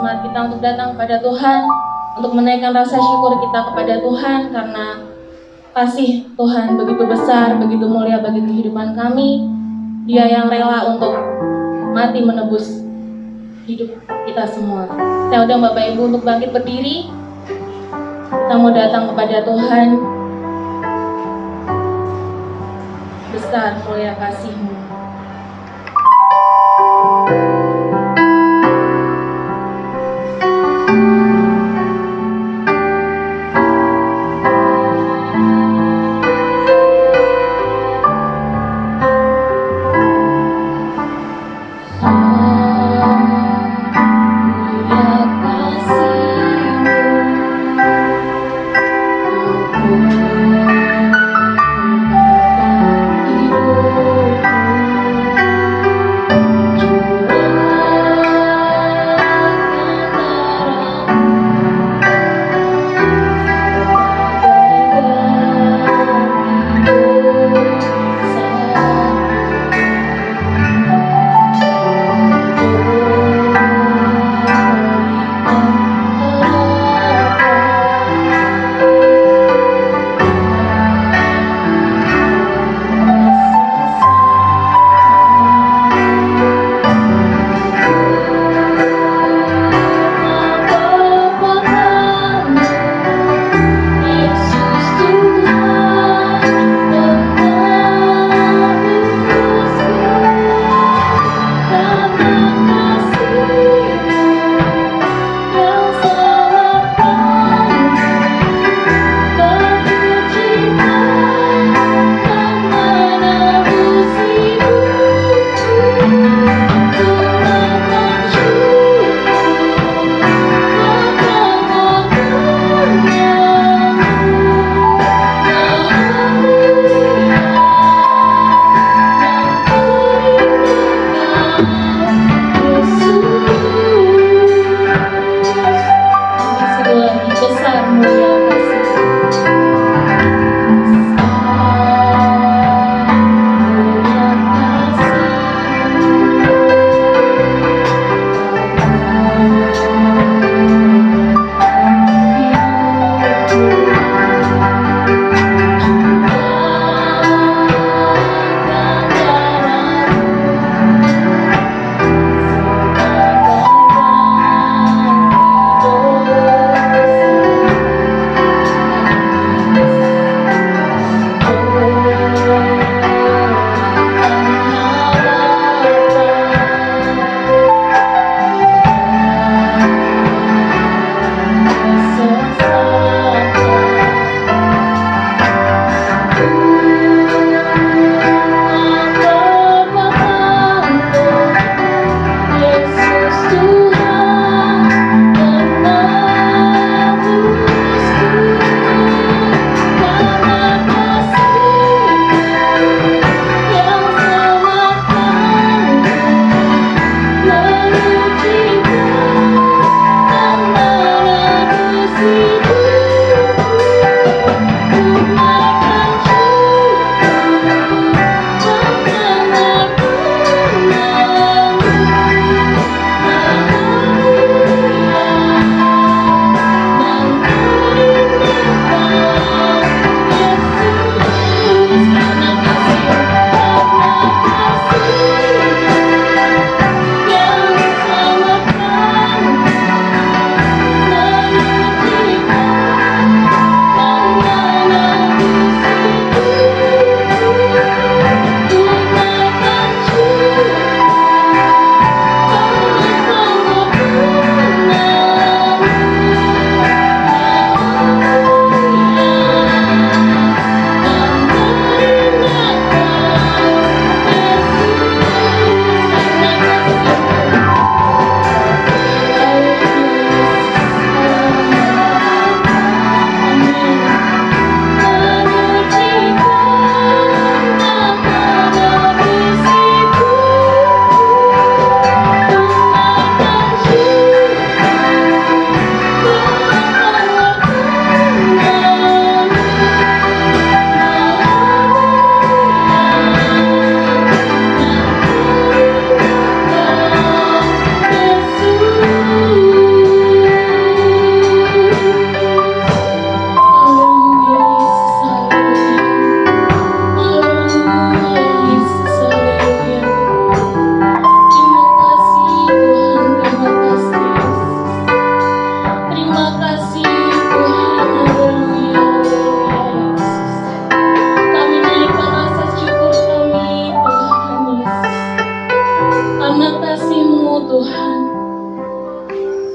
semangat kita untuk datang kepada Tuhan, untuk menaikkan rasa syukur kita kepada Tuhan karena kasih Tuhan begitu besar, begitu mulia bagi kehidupan kami. Dia yang rela untuk mati menebus hidup kita semua. Saya undang Bapak Ibu untuk bangkit berdiri. Kita mau datang kepada Tuhan. Besar mulia kasih-Mu.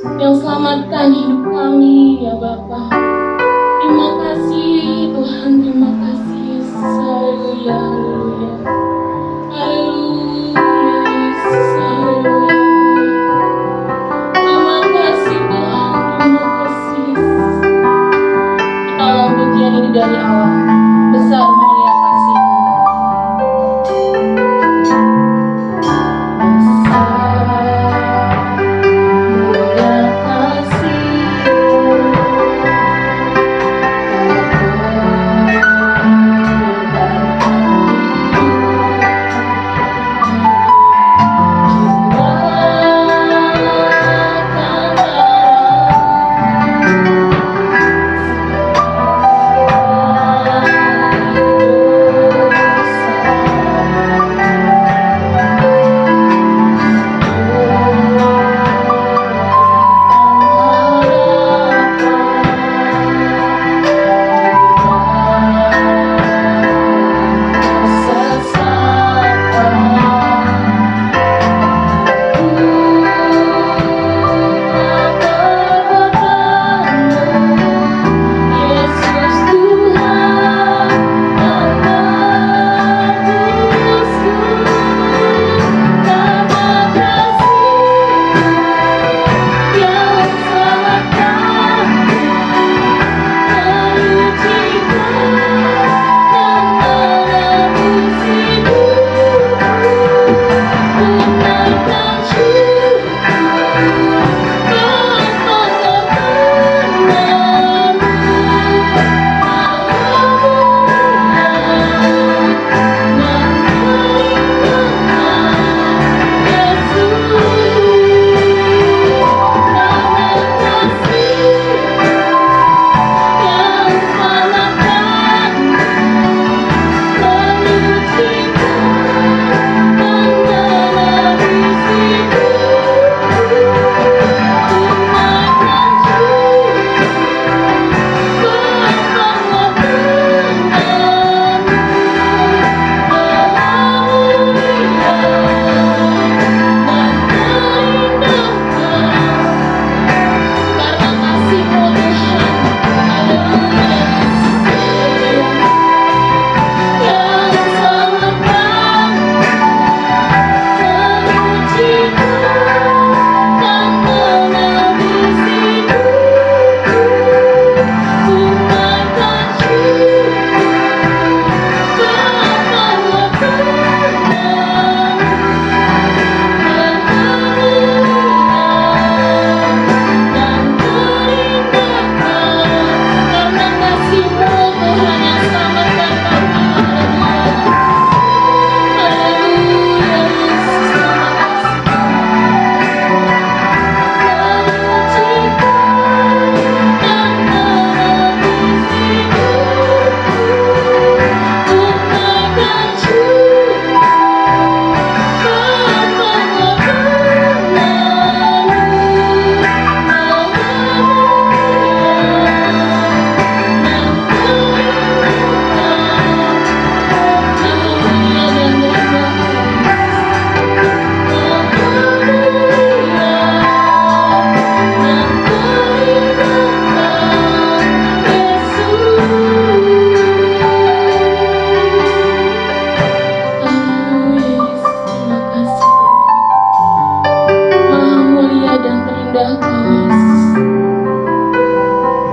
yang selamatkan hidup kami ya Bapa. Terima kasih Tuhan, terima kasih Yesus. Haleluya, haleluya. Haleluya Yesus, haleluya. Terima kasih Tuhan, terima kasih Yesus. Kita ulang pujian ini dari awal. Besar mulia kasih-Mu.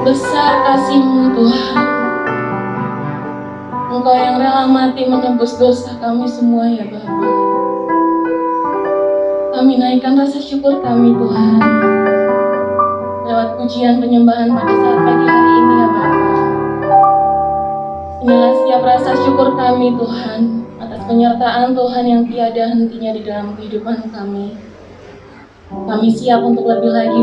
Besar kasih-Mu Tuhan. Engkau yang rela mati menebus dosa kami semua ya Bapa. Kami naikkan rasa syukur kami Tuhan lewat pujian penyembahan pada saat pagi hari ini ya Bapa. Inilah setiap rasa syukur kami Tuhan atas penyertaan Tuhan yang tiada hentinya di dalam kehidupan kami. Kami siap untuk lebih lagi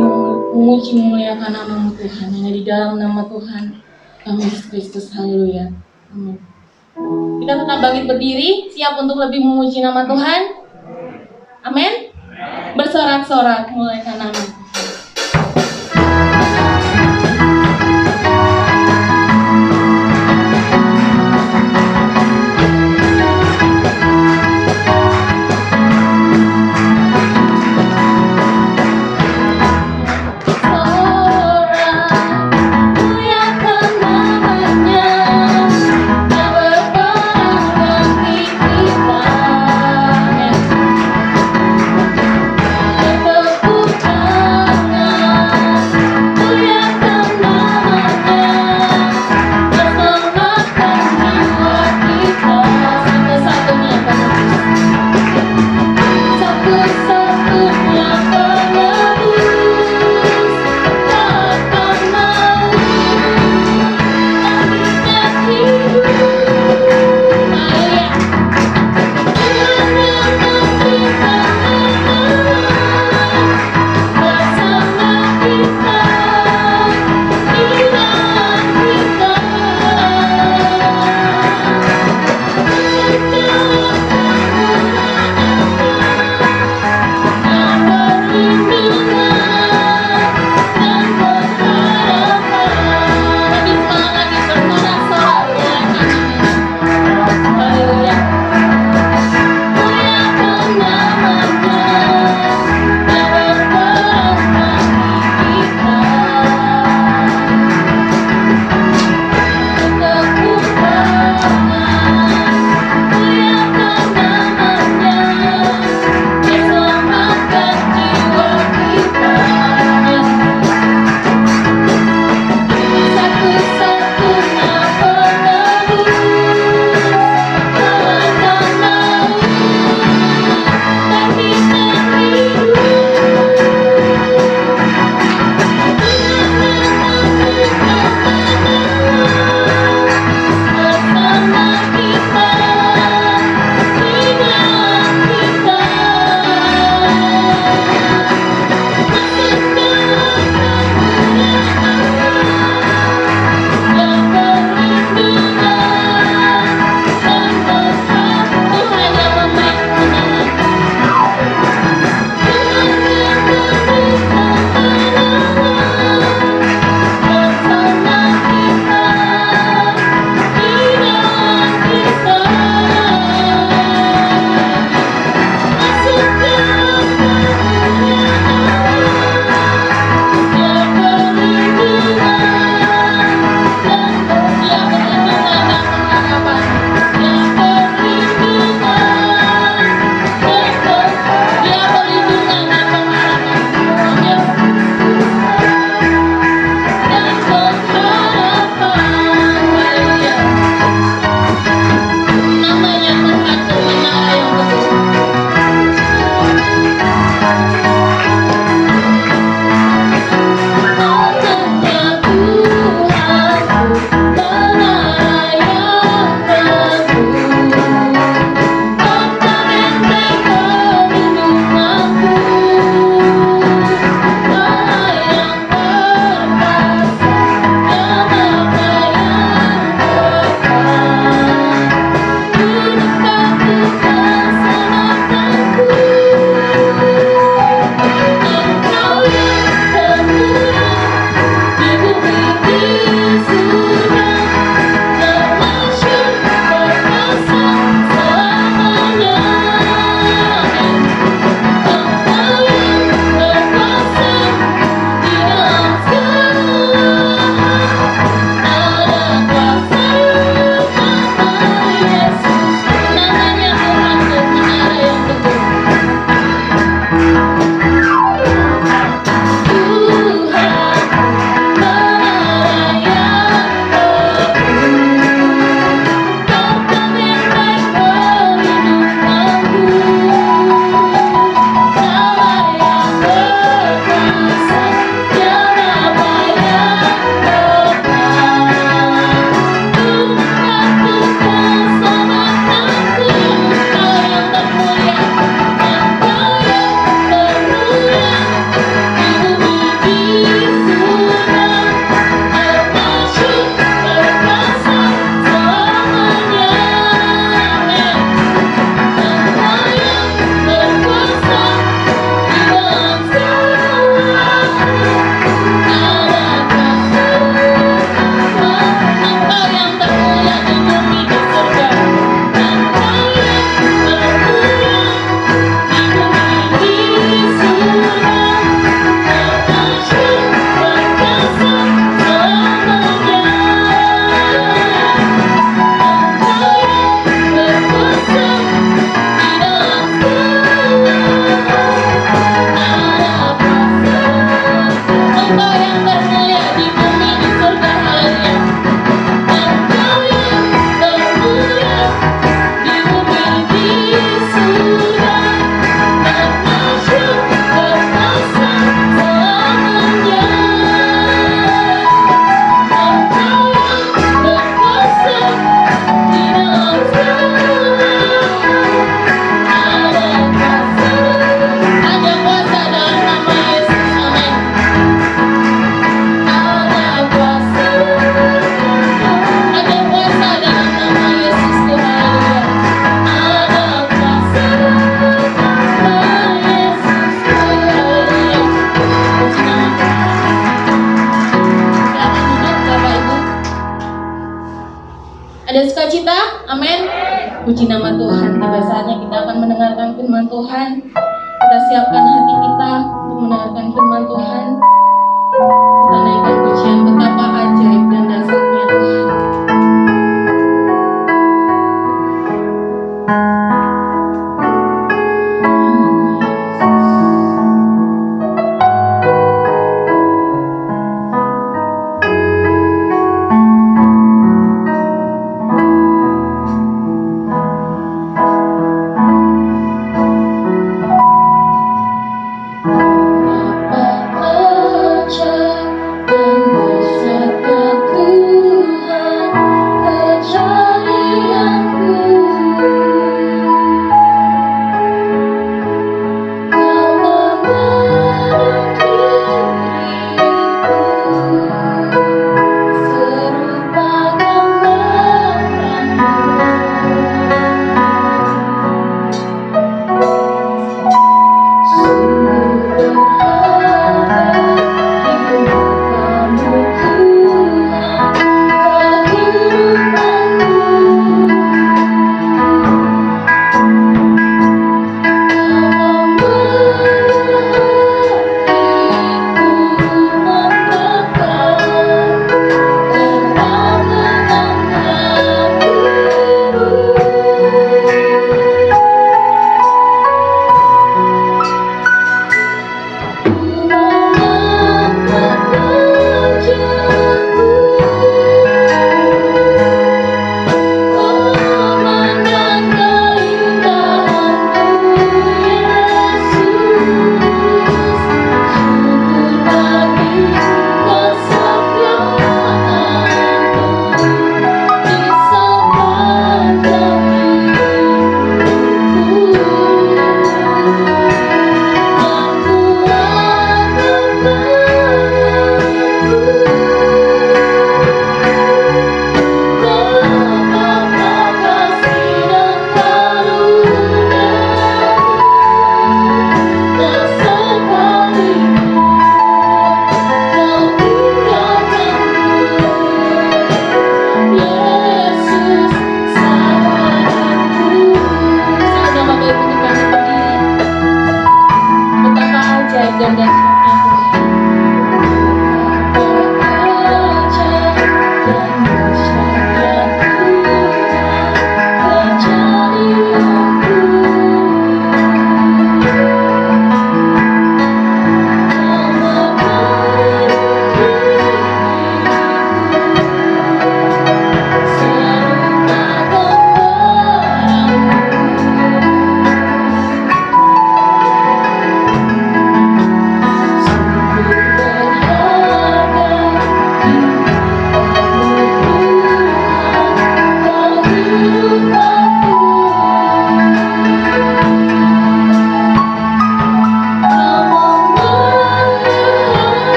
memuji memuliakan nama-Mu Tuhan, hanya di dalam nama Tuhan kami Yesus Kristus. Haleluya. Amin. Kita tetap bangkit berdiri, siap untuk lebih memuji nama Tuhan. Amin. Bersorak-sorak memuliakan nama. Ada sukacita? Amin. Puji nama Tuhan. Tiba saatnya kita akan mendengarkan firman Tuhan. Kita siapkan hati kita untuk mendengarkan firman Tuhan. Kita naikkan pujian betapa ajaib dan dahsyatnya Tuhan. Betapa ajaib dan dahsyatnya Tuhan.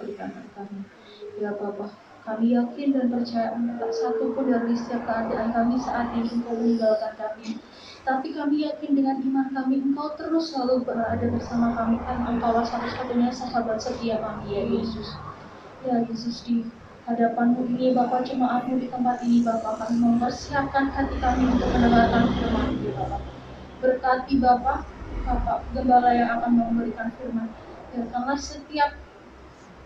berikan kami. Ya Bapa, kami yakin dan percaya tak satu pun dari setiap keadaan kami saat ini Engkau meninggalkan kami. Tapi kami yakin dengan iman kami Engkau terus selalu berada bersama kami, karena Engkaulah satu-satunya sahabat setia kami, ya Yesus. Ya Yesus, di hadapan-Mu ini Bapa, jemaat-Mu di tempat ini Bapa, kami mempersiapkan hati kami untuk mendengarkan firman-Mu ya Bapa. Berkati Bapa, gembala yang akan memberikan firman. Biarkanlah setiap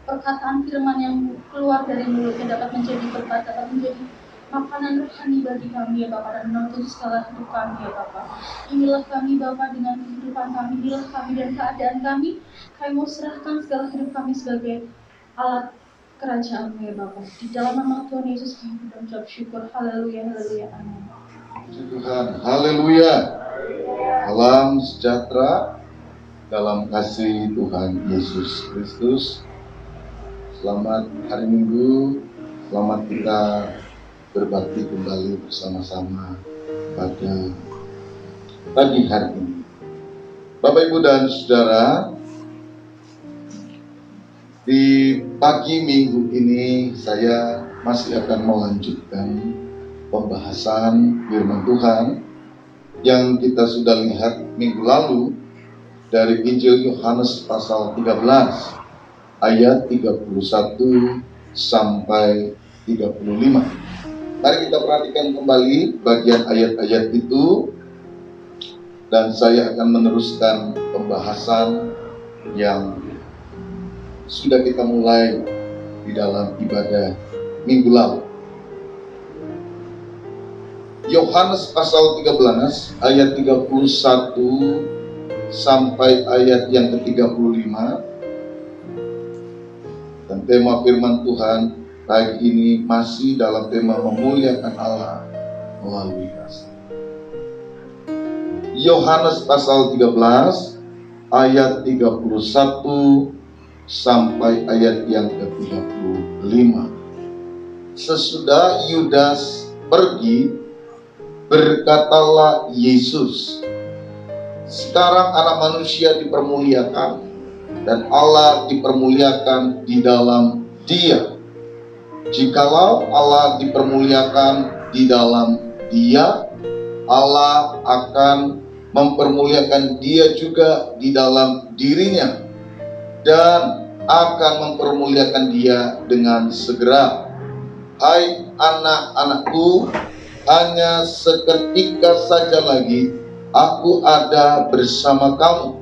perkataan firman yang keluar dari mulutnya dapat menjadi berkat, dapat menjadi makanan rohani bagi kami ya Bapa, dan menuntun segala hidup kami ya Bapa. Inilah kami Bapa, dengan kehidupan kami, inilah kami dan keadaan kami. Kami mau serahkan segala hidup kami sebagai alat kerajaan-Mu ya Bapa. Di dalam nama Tuhan Yesus kami mengucap syukur. Haleluya, haleluya, amin. Tuhan, haleluya. Salam sejahtera dalam kasih Tuhan Yesus Kristus. Selamat hari Minggu, selamat kita berbakti kembali bersama-sama pada pagi hari ini. Bapak, Ibu, dan Saudara, di pagi Minggu ini saya masih akan melanjutkan pembahasan firman Tuhan yang kita sudah lihat minggu lalu dari Injil Yohanes pasal 13 ayat 31 sampai 35. Mari kita perhatikan kembali bagian ayat-ayat itu, dan saya akan meneruskan pembahasan yang sudah kita mulai di dalam ibadah minggu lalu. Yohanes pasal 13 ayat 31 sampai ayat yang ke-35. Dan tema firman Tuhan pagi ini masih dalam tema memuliakan Allah melalui kasih. Yohanes pasal 13 ayat 31 sampai ayat yang ke-35. Sesudah Yudas pergi, berkatalah Yesus, sekarang Anak Manusia dipermuliakan dan Allah dipermuliakan di dalam Dia. Jikalau Allah dipermuliakan di dalam Dia, Allah akan mempermuliakan Dia juga di dalam dirinya, dan akan mempermuliakan Dia dengan segera. Hai anak-anakku, hanya seketika saja lagi aku ada bersama kamu.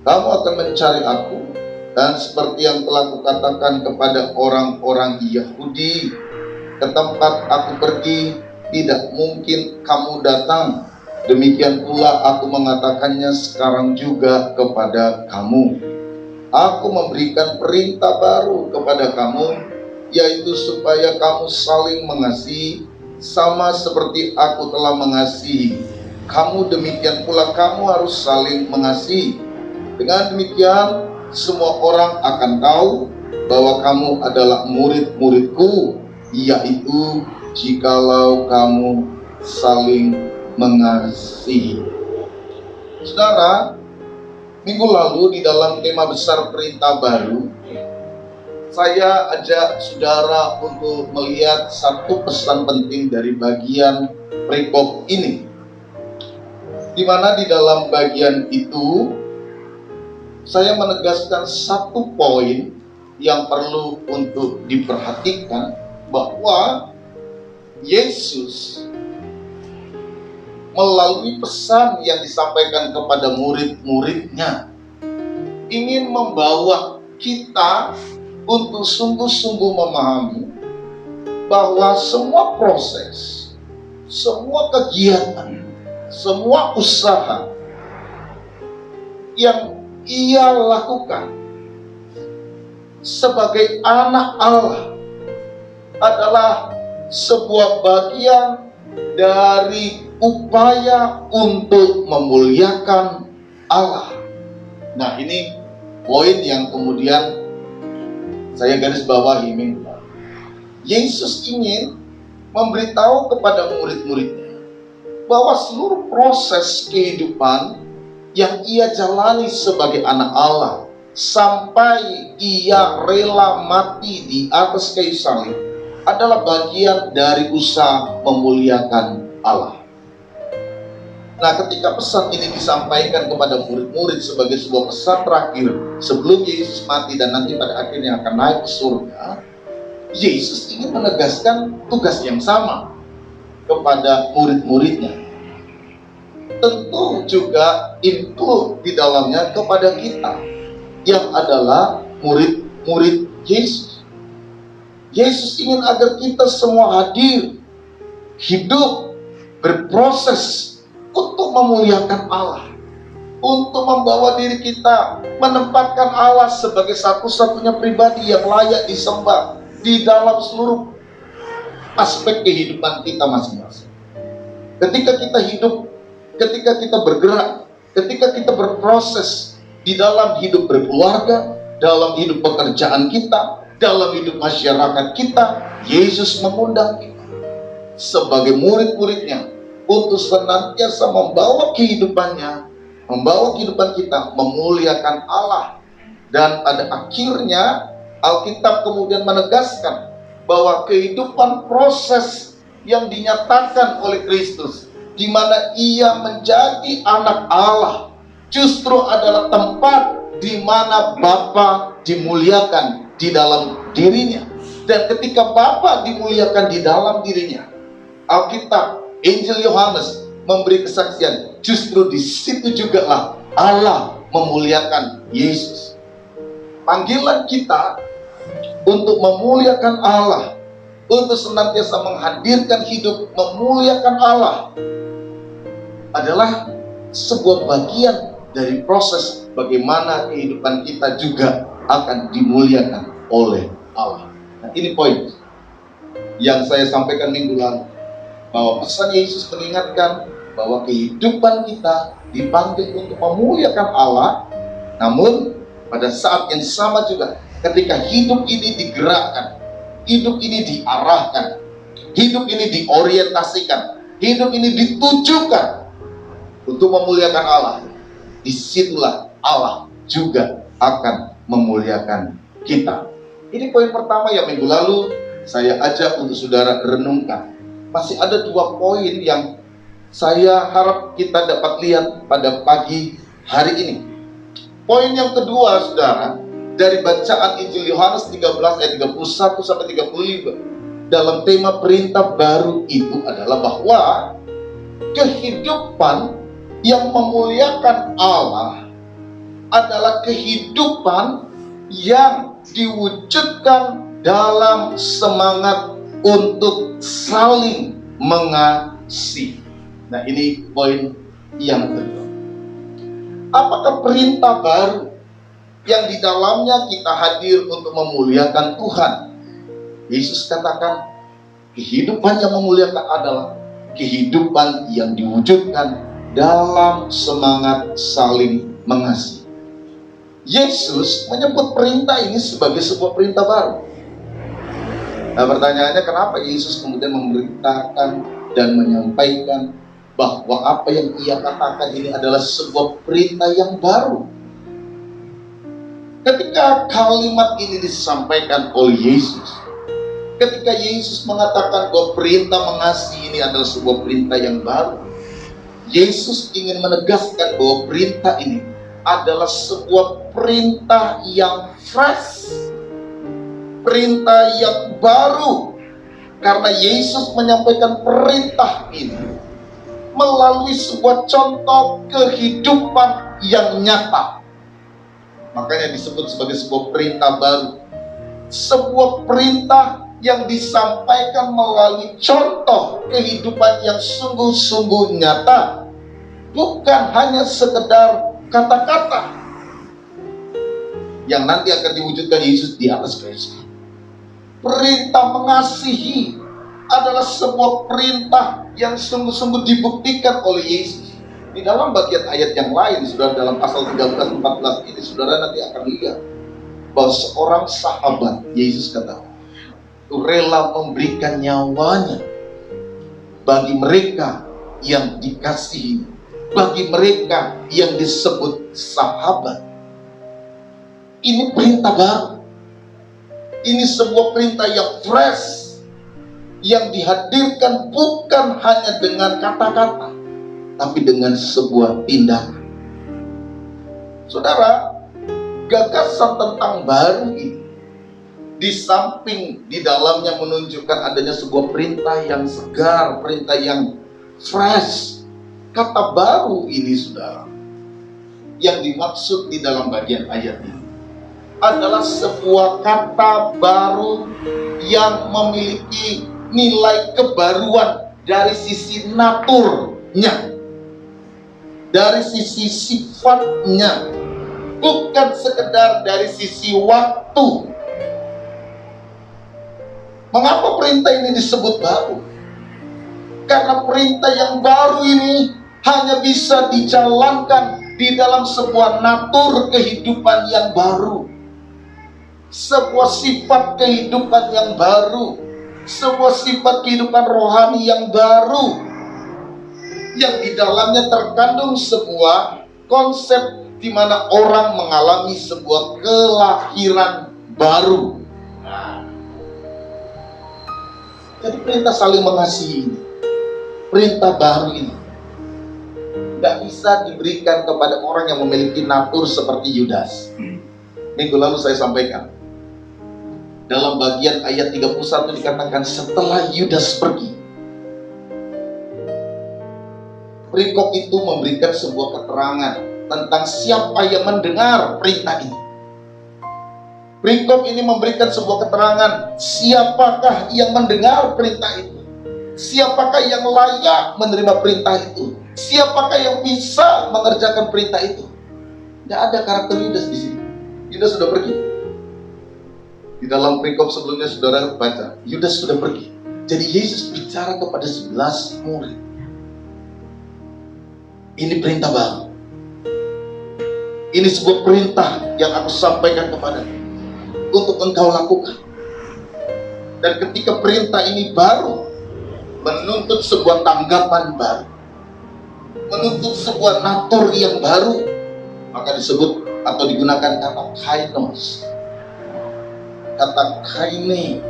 Kamu akan mencari aku, dan seperti yang telah kukatakan kepada orang-orang Yahudi, ke tempat aku pergi tidak mungkin kamu datang. Demikian pula aku mengatakannya sekarang juga kepada kamu. Aku memberikan perintah baru kepada kamu, yaitu supaya kamu saling mengasihi, sama seperti aku telah mengasihi kamu, demikian pula kamu harus saling mengasihi. Dengan demikian, semua orang akan tahu bahwa kamu adalah murid-muridku, yaitu jikalau kamu saling mengasihi. Saudara, minggu lalu di dalam tema besar perintah baru, saya ajak saudara untuk melihat satu pesan penting dari bagian perikop ini, di mana di dalam bagian itu saya menegaskan satu poin yang perlu untuk diperhatikan, bahwa Yesus melalui pesan yang disampaikan kepada murid-muridnya ingin membawa kita untuk sungguh-sungguh memahami bahwa semua proses, semua kegiatan, semua usaha yang Ia lakukan sebagai anak Allah adalah sebuah bagian dari upaya untuk memuliakan Allah. Nah, ini poin yang kemudian saya garis bawahi minggu lalu. Yesus ingin memberitahu kepada murid-muridnya bahwa seluruh proses kehidupan yang Ia jalani sebagai anak Allah sampai ia rela mati di atas kayu salib adalah bagian dari usaha memuliakan Allah. Nah, ketika pesan ini disampaikan kepada murid-murid sebagai sebuah pesan terakhir sebelum Yesus mati dan nanti pada akhirnya akan naik ke surga, Yesus ingin menegaskan tugas yang sama kepada murid-muridnya. Tentu juga include di dalamnya kepada kita yang adalah murid-murid Yesus. Yesus ingin agar kita semua hadir, hidup, berproses untuk memuliakan Allah, untuk membawa diri kita menempatkan Allah sebagai satu-satunya pribadi yang layak disembah di dalam seluruh aspek kehidupan kita masing-masing. Ketika kita hidup, ketika kita bergerak, ketika kita berproses di dalam hidup berkeluarga, dalam hidup pekerjaan kita, dalam hidup masyarakat kita, Yesus mengundang kita sebagai murid-muridnya untuk senantiasa membawa kehidupannya, membawa kehidupan kita memuliakan Allah. Dan pada akhirnya Alkitab kemudian menegaskan bahwa kehidupan proses yang dinyatakan oleh Kristus, di mana ia menjadi anak Allah, justru adalah tempat di mana Bapa dimuliakan di dalam dirinya. Dan ketika Bapa dimuliakan di dalam dirinya, Alkitab, Injil Yohanes memberi kesaksian, justru di situ juga lah Allah memuliakan Yesus. Panggilan kita untuk memuliakan Allah, untuk senantiasa menghadirkan hidup memuliakan Allah, adalah sebuah bagian dari proses bagaimana kehidupan kita juga akan dimuliakan oleh Allah. Nah, ini poin yang saya sampaikan minggu lalu, bahwa pesan Yesus mengingatkan bahwa kehidupan kita dipanggil untuk memuliakan Allah. Namun pada saat yang sama juga, ketika hidup ini digerakkan, hidup ini diarahkan, hidup ini diorientasikan, hidup ini ditujukan untuk memuliakan Allah, disitulah Allah juga akan memuliakan kita. Ini poin pertama yang minggu lalu saya ajak untuk saudara renungkan. Masih ada 2 poin yang saya harap kita dapat lihat pada pagi hari ini. Poin yang kedua, saudara, dari bacaan Injil Yohanes 13 ayat 31 sampai 35 dalam tema perintah baru itu adalah bahwa kehidupan yang memuliakan Allah adalah kehidupan yang diwujudkan dalam semangat untuk saling mengasihi. Nah, ini poin yang kedua. Apakah perintah baru yang di dalamnya kita hadir untuk memuliakan Tuhan? Yesus katakan, kehidupan yang memuliakan adalah kehidupan yang diwujudkan dalam semangat saling mengasihi. Yesus menyebut perintah ini sebagai sebuah perintah baru. Nah, pertanyaannya, kenapa Yesus kemudian memerintahkan dan menyampaikan bahwa apa yang ia katakan ini adalah sebuah perintah yang baru? Ketika kalimat ini disampaikan oleh Yesus, ketika Yesus mengatakan bahwa perintah mengasihi ini adalah sebuah perintah yang baru, Yesus ingin menegaskan bahwa perintah ini adalah sebuah perintah yang fresh, perintah yang baru, karena Yesus menyampaikan perintah ini melalui sebuah contoh kehidupan yang nyata. Makanya disebut sebagai sebuah perintah baru, sebuah perintah yang disampaikan melalui contoh kehidupan yang sungguh-sungguh nyata, bukan hanya sekedar kata-kata yang nanti akan diwujudkan Yesus di atas kayu salib. Perintah mengasihi adalah sebuah perintah yang sungguh-sungguh dibuktikan oleh Yesus. Di dalam bagian ayat yang lain, saudara, dalam pasal 13-14 ini, saudara nanti akan lihat bahwa seorang sahabat, Yesus kata, rela memberikan nyawanya bagi mereka yang dikasihi, bagi mereka yang disebut sahabat. Ini perintah baru. Ini sebuah perintah yang fresh, yang dihadirkan bukan hanya dengan kata-kata, tapi dengan sebuah tindakan. Saudara, gagasan tentang baru ini, di samping di dalamnya menunjukkan adanya sebuah perintah yang segar, perintah yang fresh, kata baru ini, saudara, yang dimaksud di dalam bagian ayat ini adalah sebuah kata baru yang memiliki nilai kebaruan dari sisi naturnya, dari sisi sifatnya, bukan sekedar dari sisi waktu. Mengapa perintah ini disebut baru? Karena perintah yang baru ini hanya bisa dijalankan di dalam sebuah natur kehidupan yang baru, sebuah sifat kehidupan yang baru, sebuah sifat kehidupan rohani yang baru, yang di dalamnya terkandung sebuah konsep di mana orang mengalami sebuah kelahiran baru. Jadi perintah saling mengasihi ini, perintah baru ini, gak bisa diberikan kepada orang yang memiliki natur seperti Yudas. Minggu lalu saya sampaikan, dalam bagian ayat 31 dikatakan setelah Yudas pergi, perikop itu memberikan sebuah keterangan tentang siapa yang mendengar perintah ini. Perikop ini memberikan sebuah keterangan siapakah yang mendengar perintah itu, siapakah yang layak menerima perintah itu, siapakah yang bisa mengerjakan perintah itu. Tidak ada karakter Yudas di sini. Yudas sudah pergi. Di dalam perikop sebelumnya saudara baca, Yudas sudah pergi. Jadi Yesus bicara kepada 11 murid. Ini perintah baru. Ini sebuah perintah yang aku sampaikan kepadamu untuk engkau lakukan. Dan ketika perintah ini baru, menuntut sebuah tanggapan baru, menuntut sebuah natur yang baru, maka disebut atau digunakan kata kainos. Kata kaine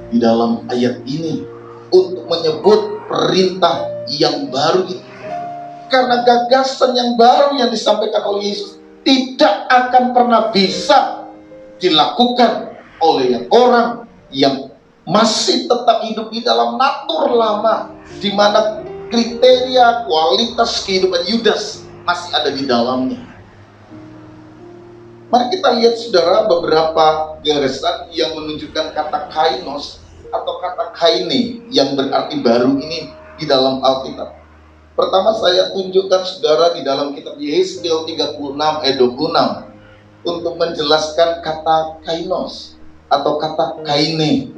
di dalam ayat ini untuk menyebut perintah yang baru itu. Karena gagasan yang baru yang disampaikan oleh Yesus tidak akan pernah bisa dilakukan oleh orang yang masih tetap hidup di dalam natur lama, di mana kriteria kualitas kehidupan Yudas masih ada di dalamnya. Mari kita lihat saudara beberapa gagasan yang menunjukkan kata kainos atau kata kaine yang berarti baru ini di dalam Alkitab. Pertama saya tunjukkan saudara di dalam kitab Yehezkiel 36 ayat 26 untuk menjelaskan kata kainos atau kata kaine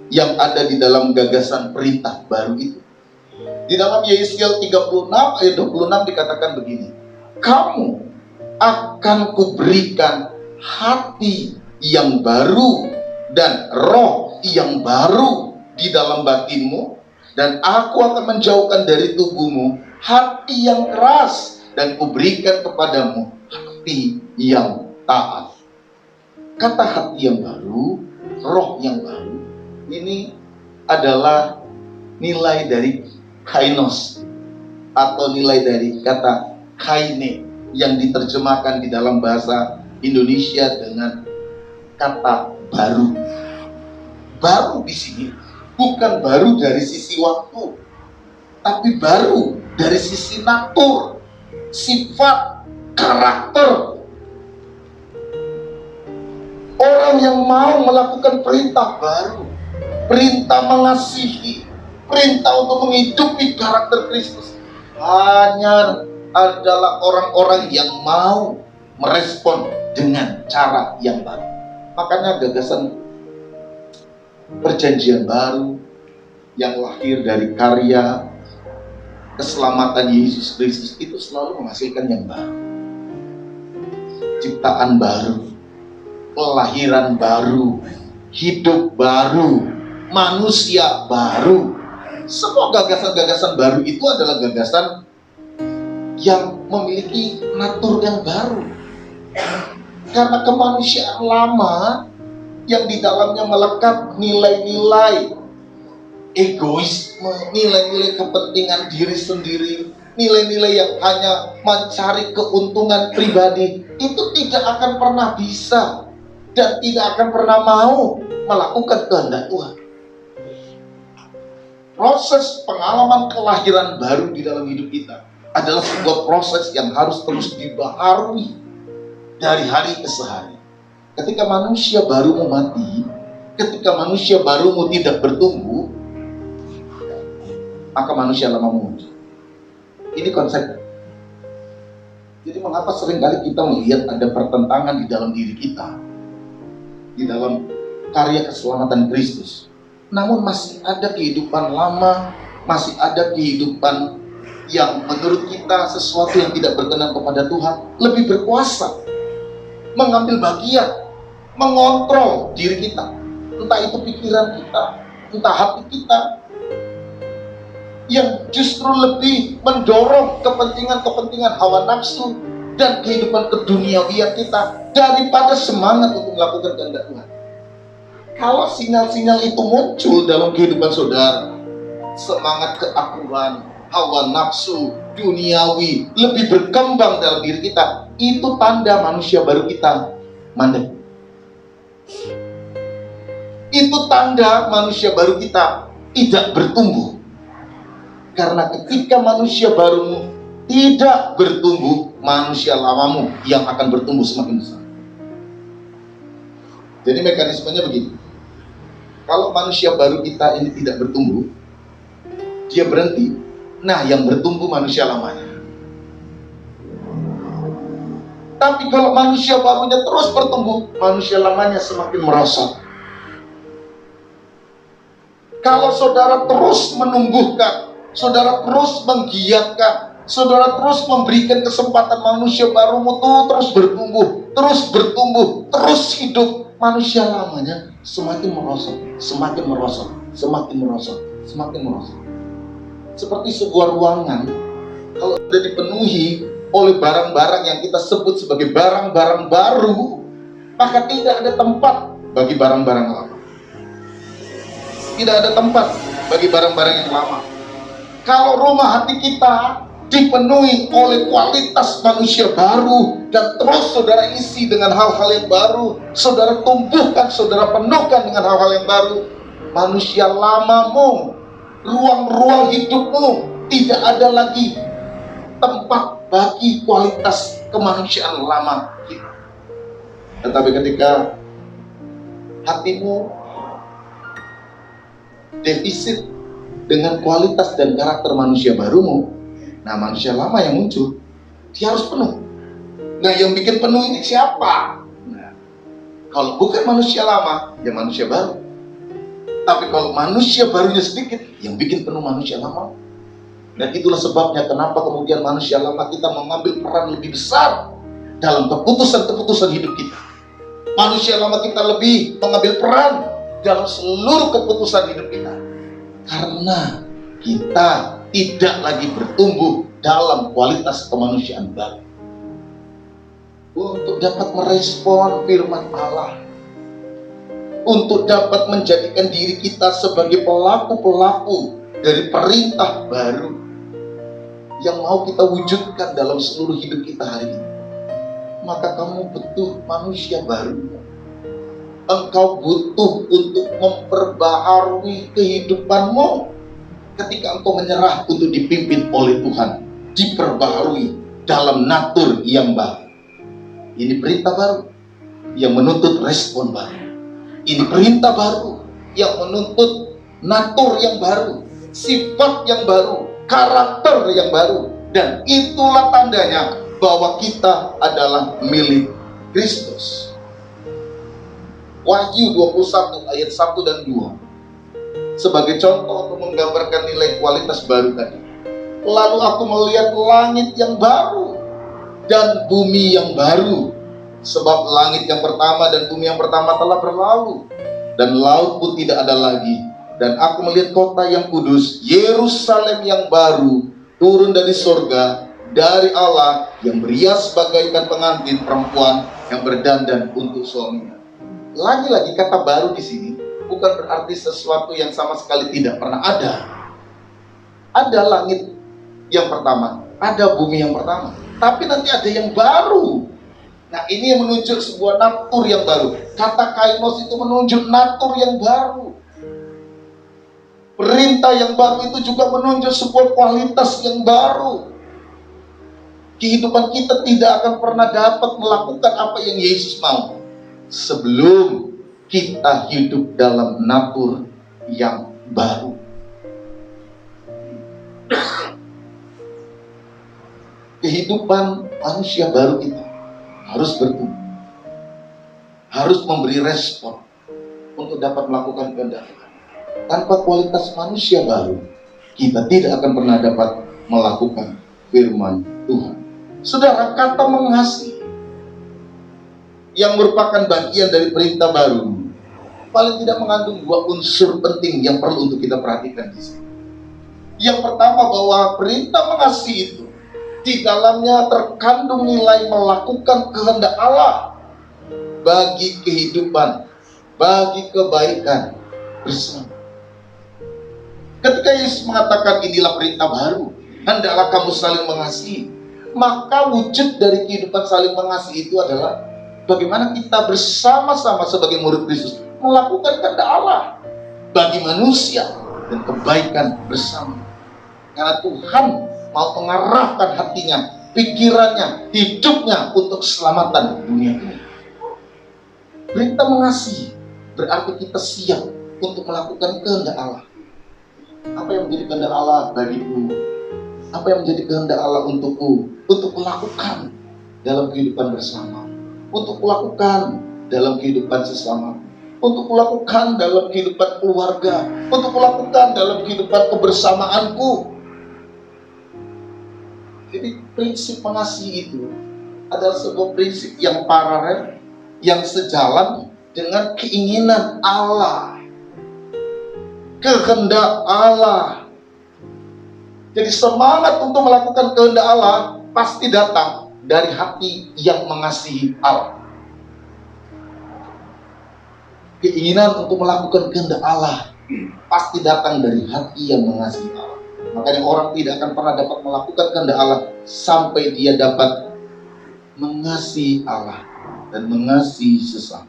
yang ada di dalam gagasan perintah baru itu. Di dalam Yehezkiel 36 ayat 26 dikatakan begini, kamu akan kuberikan hati yang baru dan roh yang baru di dalam batinmu, dan aku akan menjauhkan dari tubuhmu hati yang keras dan kuberikan kepadamu hati yang taat. Kata hati yang baru, roh yang baru, ini adalah nilai dari kainos atau nilai dari kata kaine yang diterjemahkan di dalam bahasa Indonesia dengan kata baru. Baru di sini bukan baru dari sisi waktu, tapi baru dari sisi natur, sifat, karakter. Orang yang mau melakukan perintah baru, perintah mengasihi, perintah untuk menghidupi karakter Kristus, hanya adalah orang-orang yang mau merespon dengan cara yang baru. Makanya gagasan perjanjian baru yang lahir dari karya keselamatan Yesus Kristus itu selalu menghasilkan yang baru. Ciptaan baru, kelahiran baru, hidup baru, manusia baru. Semua gagasan-gagasan baru itu adalah gagasan yang memiliki natur yang baru. Karena kemanusiaan lama yang di dalamnya melekat nilai-nilai egoisme, nilai-nilai kepentingan diri sendiri, nilai-nilai yang hanya mencari keuntungan pribadi, itu tidak akan pernah bisa dan tidak akan pernah mau melakukan kehendak Tuhan. Proses pengalaman kelahiran baru di dalam hidup kita adalah sebuah proses yang harus terus dibaharui dari hari ke hari. Ketika manusia baru mau mati, ketika manusia baru mau tidak bertumbuh, maka manusia lama muncul. Ini konsepnya. Jadi mengapa seringkali kita melihat ada pertentangan di dalam diri kita, di dalam karya keselamatan Kristus, namun masih ada kehidupan lama, masih ada kehidupan yang menurut kita sesuatu yang tidak berkenan kepada Tuhan, lebih berkuasa, mengambil bagian, mengontrol diri kita, entah itu pikiran kita, entah hati kita, yang justru lebih mendorong kepentingan-kepentingan hawa nafsu dan kehidupan keduniawian kita daripada semangat untuk melakukan kehendak Tuhan. Kalau sinyal-sinyal itu muncul dalam kehidupan saudara, semangat keakuan, hawa nafsu, duniawi lebih berkembang dalam diri kita, itu tanda manusia baru kita mandek. Itu tanda manusia baru kita tidak bertumbuh. Karena ketika manusia barumu tidak bertumbuh, manusia lamamu yang akan bertumbuh semakin besar. Jadi mekanismenya begini. Kalau manusia baru kita ini tidak bertumbuh, dia berhenti. Nah, yang bertumbuh manusia lamanya. Tapi kalau manusia barunya terus bertumbuh, manusia lamanya semakin merosot. Kalau saudara terus menumbuhkan, saudara terus menggiatkan, saudara terus memberikan kesempatan manusia barumu tuh terus bertumbuh, terus hidup, manusia lamanya semakin merosot, semakin merosot, semakin merosot, semakin merosot. Seperti sebuah ruangan, kalau sudah dipenuhi oleh barang-barang yang kita sebut sebagai barang-barang baru, maka tidak ada tempat bagi barang-barang lama. Tidak ada tempat bagi barang-barang yang lama. Kalau rumah hati kita dipenuhi oleh kualitas manusia baru dan terus saudara isi dengan hal-hal yang baru, saudara tumbuhkan, saudara penuhkan dengan hal-hal yang baru, manusia lamamu, ruang-ruang hidupmu tidak ada lagi tempat bagi kualitas kemanusiaan lama kita. Tetapi ketika hatimu defisit dengan kualitas dan karakter manusia barumu, nah manusia lama yang muncul, dia harus penuh. Nah yang bikin penuh ini siapa? Nah, kalau bukan manusia lama, ya manusia baru. Tapi kalau manusia barunya sedikit, yang bikin penuh manusia lama. Dan itulah sebabnya kenapa kemudian manusia lama kita mengambil peran lebih besar dalam keputusan-keputusan hidup kita. Manusia lama kita lebih mengambil peran dalam seluruh keputusan hidup kita. Karena kita tidak lagi bertumbuh dalam kualitas kemanusiaan baru. Untuk dapat merespon firman Allah, untuk dapat menjadikan diri kita sebagai pelaku-pelaku dari perintah baru yang mau kita wujudkan dalam seluruh hidup kita hari ini, maka kamu butuh manusia baru. Engkau butuh untuk memperbaharui kehidupanmu. Ketika engkau menyerah untuk dipimpin oleh Tuhan, diperbaharui dalam natur yang baru. Ini perintah baru yang menuntut respon baru. Ini perintah baru yang menuntut natur yang baru, sifat yang baru, karakter yang baru. Dan itulah tandanya bahwa kita adalah milik Kristus. Wahyu 21 ayat 1 dan 2 sebagai contoh untuk menggambarkan nilai kualitas baru tadi. Lalu aku melihat langit yang baru dan bumi yang baru, sebab langit yang pertama dan bumi yang pertama telah berlalu dan laut pun tidak ada lagi. Dan aku melihat kota yang kudus, Yerusalem yang baru, turun dari surga, dari Allah, yang berhias bagaikan pengantin perempuan yang berdandan untuk suaminya. Lagi-lagi kata baru di sini bukan berarti sesuatu yang sama sekali tidak pernah ada. Ada langit yang pertama, ada bumi yang pertama, tapi nanti ada yang baru. Nah, ini yang menunjuk sebuah natur yang baru. Kata kainos itu menunjuk natur yang baru. Perintah yang baru itu juga menunjuk sebuah kualitas yang baru. Kehidupan kita tidak akan pernah dapat melakukan apa yang Yesus mau sebelum kita hidup dalam natur yang baru. Kehidupan manusia baru itu harus bertumbuh, harus memberi respon untuk dapat melakukan kehendak Tuhan. Tanpa kualitas manusia baru, kita tidak akan pernah dapat melakukan firman Tuhan. Saudara, kata mengasihi yang merupakan bagian dari perintah baru paling tidak mengandung dua unsur penting yang perlu untuk kita perhatikan di sini. Yang pertama, bahwa perintah mengasihi itu di dalamnya terkandung nilai melakukan kehendak Allah bagi kehidupan, bagi kebaikan bersama. Ketika Yesus mengatakan inilah perintah baru, hendaklah kamu saling mengasihi, maka wujud dari kehidupan saling mengasihi itu adalah bagaimana kita bersama-sama sebagai murid Kristus melakukan kehendak Allah bagi manusia dan kebaikan bersama. Karena Tuhan mau mengarahkan hatinya, pikirannya, hidupnya untuk keselamatan dunia ini. Perintah mengasihi berarti kita siap untuk melakukan kehendak Allah. Apa yang menjadi kehendak Allah bagiku? Apa yang menjadi kehendak Allah untukku? Untuk melakukan dalam kehidupan bersama, untuk melakukan dalam kehidupan sesama, untuk melakukan dalam kehidupan keluarga, untuk melakukan dalam kehidupan kebersamaanku. Jadi prinsip mengasihi itu adalah sebuah prinsip yang paralel, yang sejalan dengan keinginan Allah, kehendak Allah. Jadi semangat untuk melakukan kehendak Allah pasti datang dari hati yang mengasihi Allah. Keinginan untuk melakukan kehendak Allah pasti datang dari hati yang mengasihi Allah. Makanya orang tidak akan pernah dapat melakukan kehendak Allah sampai dia dapat mengasihi Allah dan mengasihi sesama.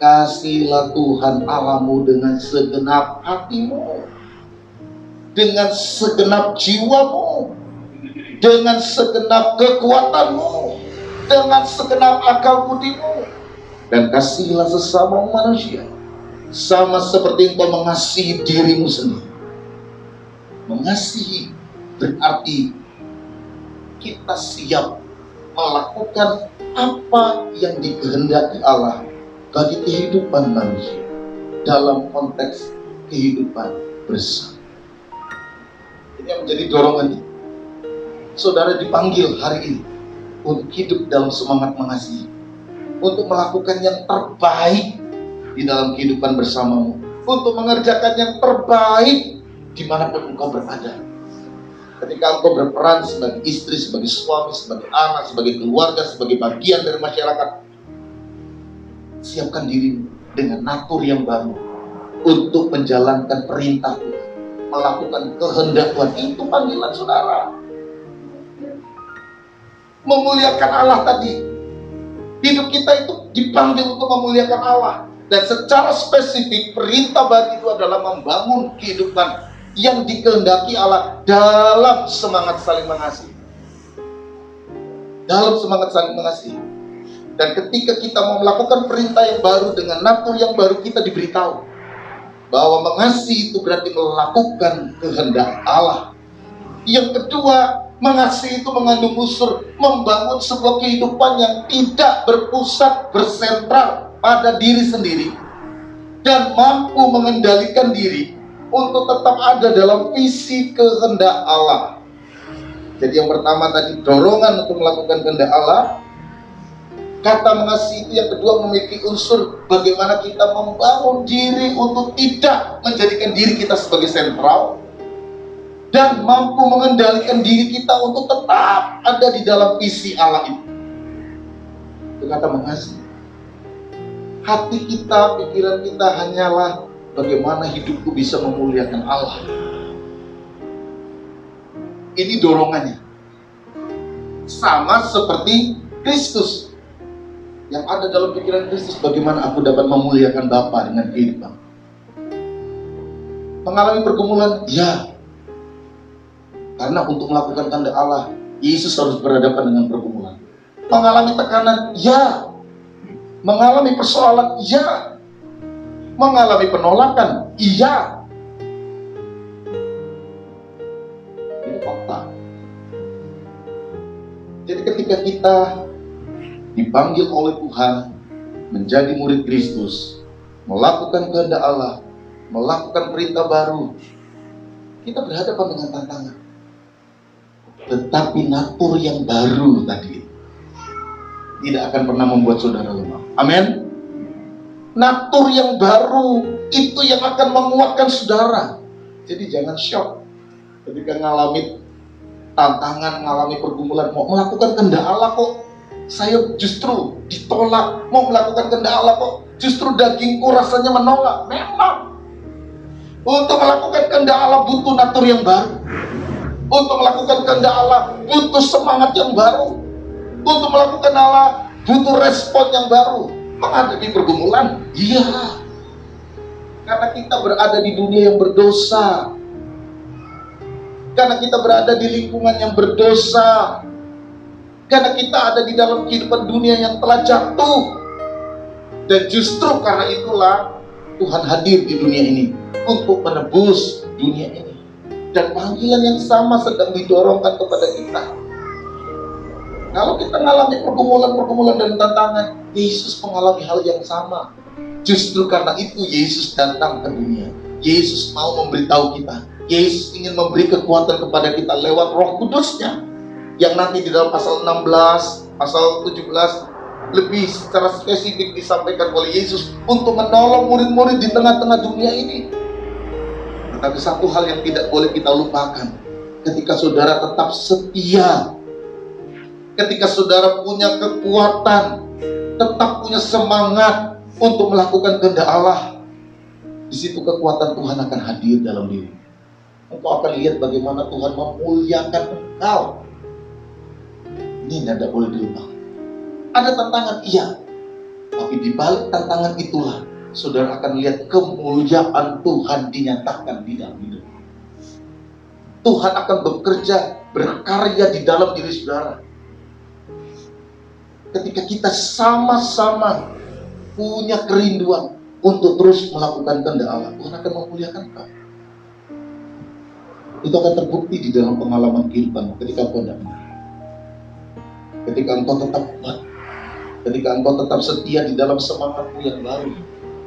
Kasihilah Tuhan Allahmu dengan segenap hatimu, dengan segenap jiwamu, dengan segenap kekuatanmu, dengan segenap akal budimu, dan kasihilah sesama manusia sama seperti engkau mengasihi dirimu sendiri. Mengasihi berarti kita siap melakukan apa yang dikehendaki Allah bagi kehidupan manusia dalam konteks kehidupan bersama. Ini yang menjadi dorongan kita. Saudara dipanggil hari ini untuk hidup dalam semangat mengasihi, untuk melakukan yang terbaik di dalam kehidupan bersamamu, untuk mengerjakan yang terbaik dimanapun engkau berada. Ketika engkau berperan sebagai istri, sebagai suami, sebagai anak, sebagai keluarga, sebagai bagian dari masyarakat, siapkan dirimu dengan natur yang baru untuk menjalankan perintah Tuhan, melakukan kehendak Tuhan. Itu panggilan saudara. Memuliakan Allah tadi. Hidup kita itu dipanggil untuk memuliakan Allah. Dan secara spesifik perintah baru itu adalah membangun kehidupan yang dikehendaki Allah dalam semangat saling mengasihi. Dalam semangat saling mengasihi. Dan ketika kita mau melakukan perintah yang baru dengan natur yang baru, kita diberitahu bahwa mengasihi itu berarti melakukan kehendak Allah. Yang kedua, mengasihi itu mengandung unsur membangun sebuah kehidupan yang tidak berpusat, bersentral pada diri sendiri dan mampu mengendalikan diri untuk tetap ada dalam visi kehendak Allah. Jadi yang pertama tadi dorongan untuk melakukan kehendak Allah. Kata mengasihi itu yang kedua memiliki unsur bagaimana kita membangun diri untuk tidak menjadikan diri kita sebagai sentral dan mampu mengendalikan diri kita untuk tetap ada di dalam visi Allah itu. Itu kata mengasihi. Hati kita, pikiran kita hanyalah bagaimana hidupku bisa memuliakan Allah. Ini dorongannya. Sama seperti Kristus. Yang ada dalam pikiran Kristus, bagaimana aku dapat memuliakan Bapa dengan kehidupan. Mengalami pergumulan, ya. Karena untuk melakukan kehendak Allah, Yesus harus berhadapan dengan pergumulan. Mengalami tekanan, ya. Mengalami persoalan, ya. Mengalami penolakan, iya. Ini fakta. Jadi ketika kita dipanggil oleh Tuhan menjadi murid Kristus, melakukan kehendak Allah, melakukan perintah baru, kita berhadapan dengan tantangan. Tetapi natur yang baru tadi tidak akan pernah membuat saudara lemah. Amin. Natur yang baru itu yang akan menguatkan saudara. Jadi jangan shock ketika ngalami tantangan, ngalami pergumulan, mau melakukan kehendak Allah kok saya justru ditolak, mau melakukan kehendak Allah kok justru dagingku rasanya menolak. Memang untuk melakukan kehendak Allah butuh natur yang baru. Untuk melakukan kehendak Allah butuh semangat yang baru. Untuk melakukan Allah butuh respon yang baru. Menghadapi pergumulan, iya. Karena kita berada di dunia yang berdosa. Karena kita berada di lingkungan yang berdosa. Karena kita ada di dalam kehidupan dunia yang telah jatuh. Dan justru karena itulah Tuhan hadir di dunia ini untuk menebus dunia ini. Dan panggilan yang sama sedang didorongkan kepada kita. Kalau kita mengalami pergumulan dan tantangan, Yesus mengalami hal yang sama. Justru karena itu Yesus datang ke dunia. Yesus mau memberitahu kita. Yesus ingin memberi kekuatan kepada kita lewat Roh Kudus-Nya. Yang nanti di dalam pasal 16, pasal 17 lebih secara spesifik disampaikan oleh Yesus untuk menolong murid-murid di tengah-tengah dunia ini. Tetapi satu hal yang tidak boleh kita lupakan, ketika saudara tetap setia, ketika saudara punya kekuatan, tetap punya semangat untuk melakukan kehendak Allah, di situ kekuatan Tuhan akan hadir dalam diri. Engkau akan lihat bagaimana Tuhan memuliakan engkau. Ini tidak boleh dilupakan. Ada tantangan, iya. Tapi di balik tantangan itulah saudara akan lihat kemuliaan Tuhan dinyatakan di dalam hidup. Tuhan akan bekerja, berkarya di dalam diri saudara. Ketika kita sama-sama punya kerinduan untuk terus melakukan kehendak Allah, Tuhan akan memuliakan engkau. Itu akan terbukti di dalam pengalaman kehidupan ketika engkau tidak benar. Ketika engkau tetap kuat, ketika engkau tetap setia di dalam semangatmu yang baru,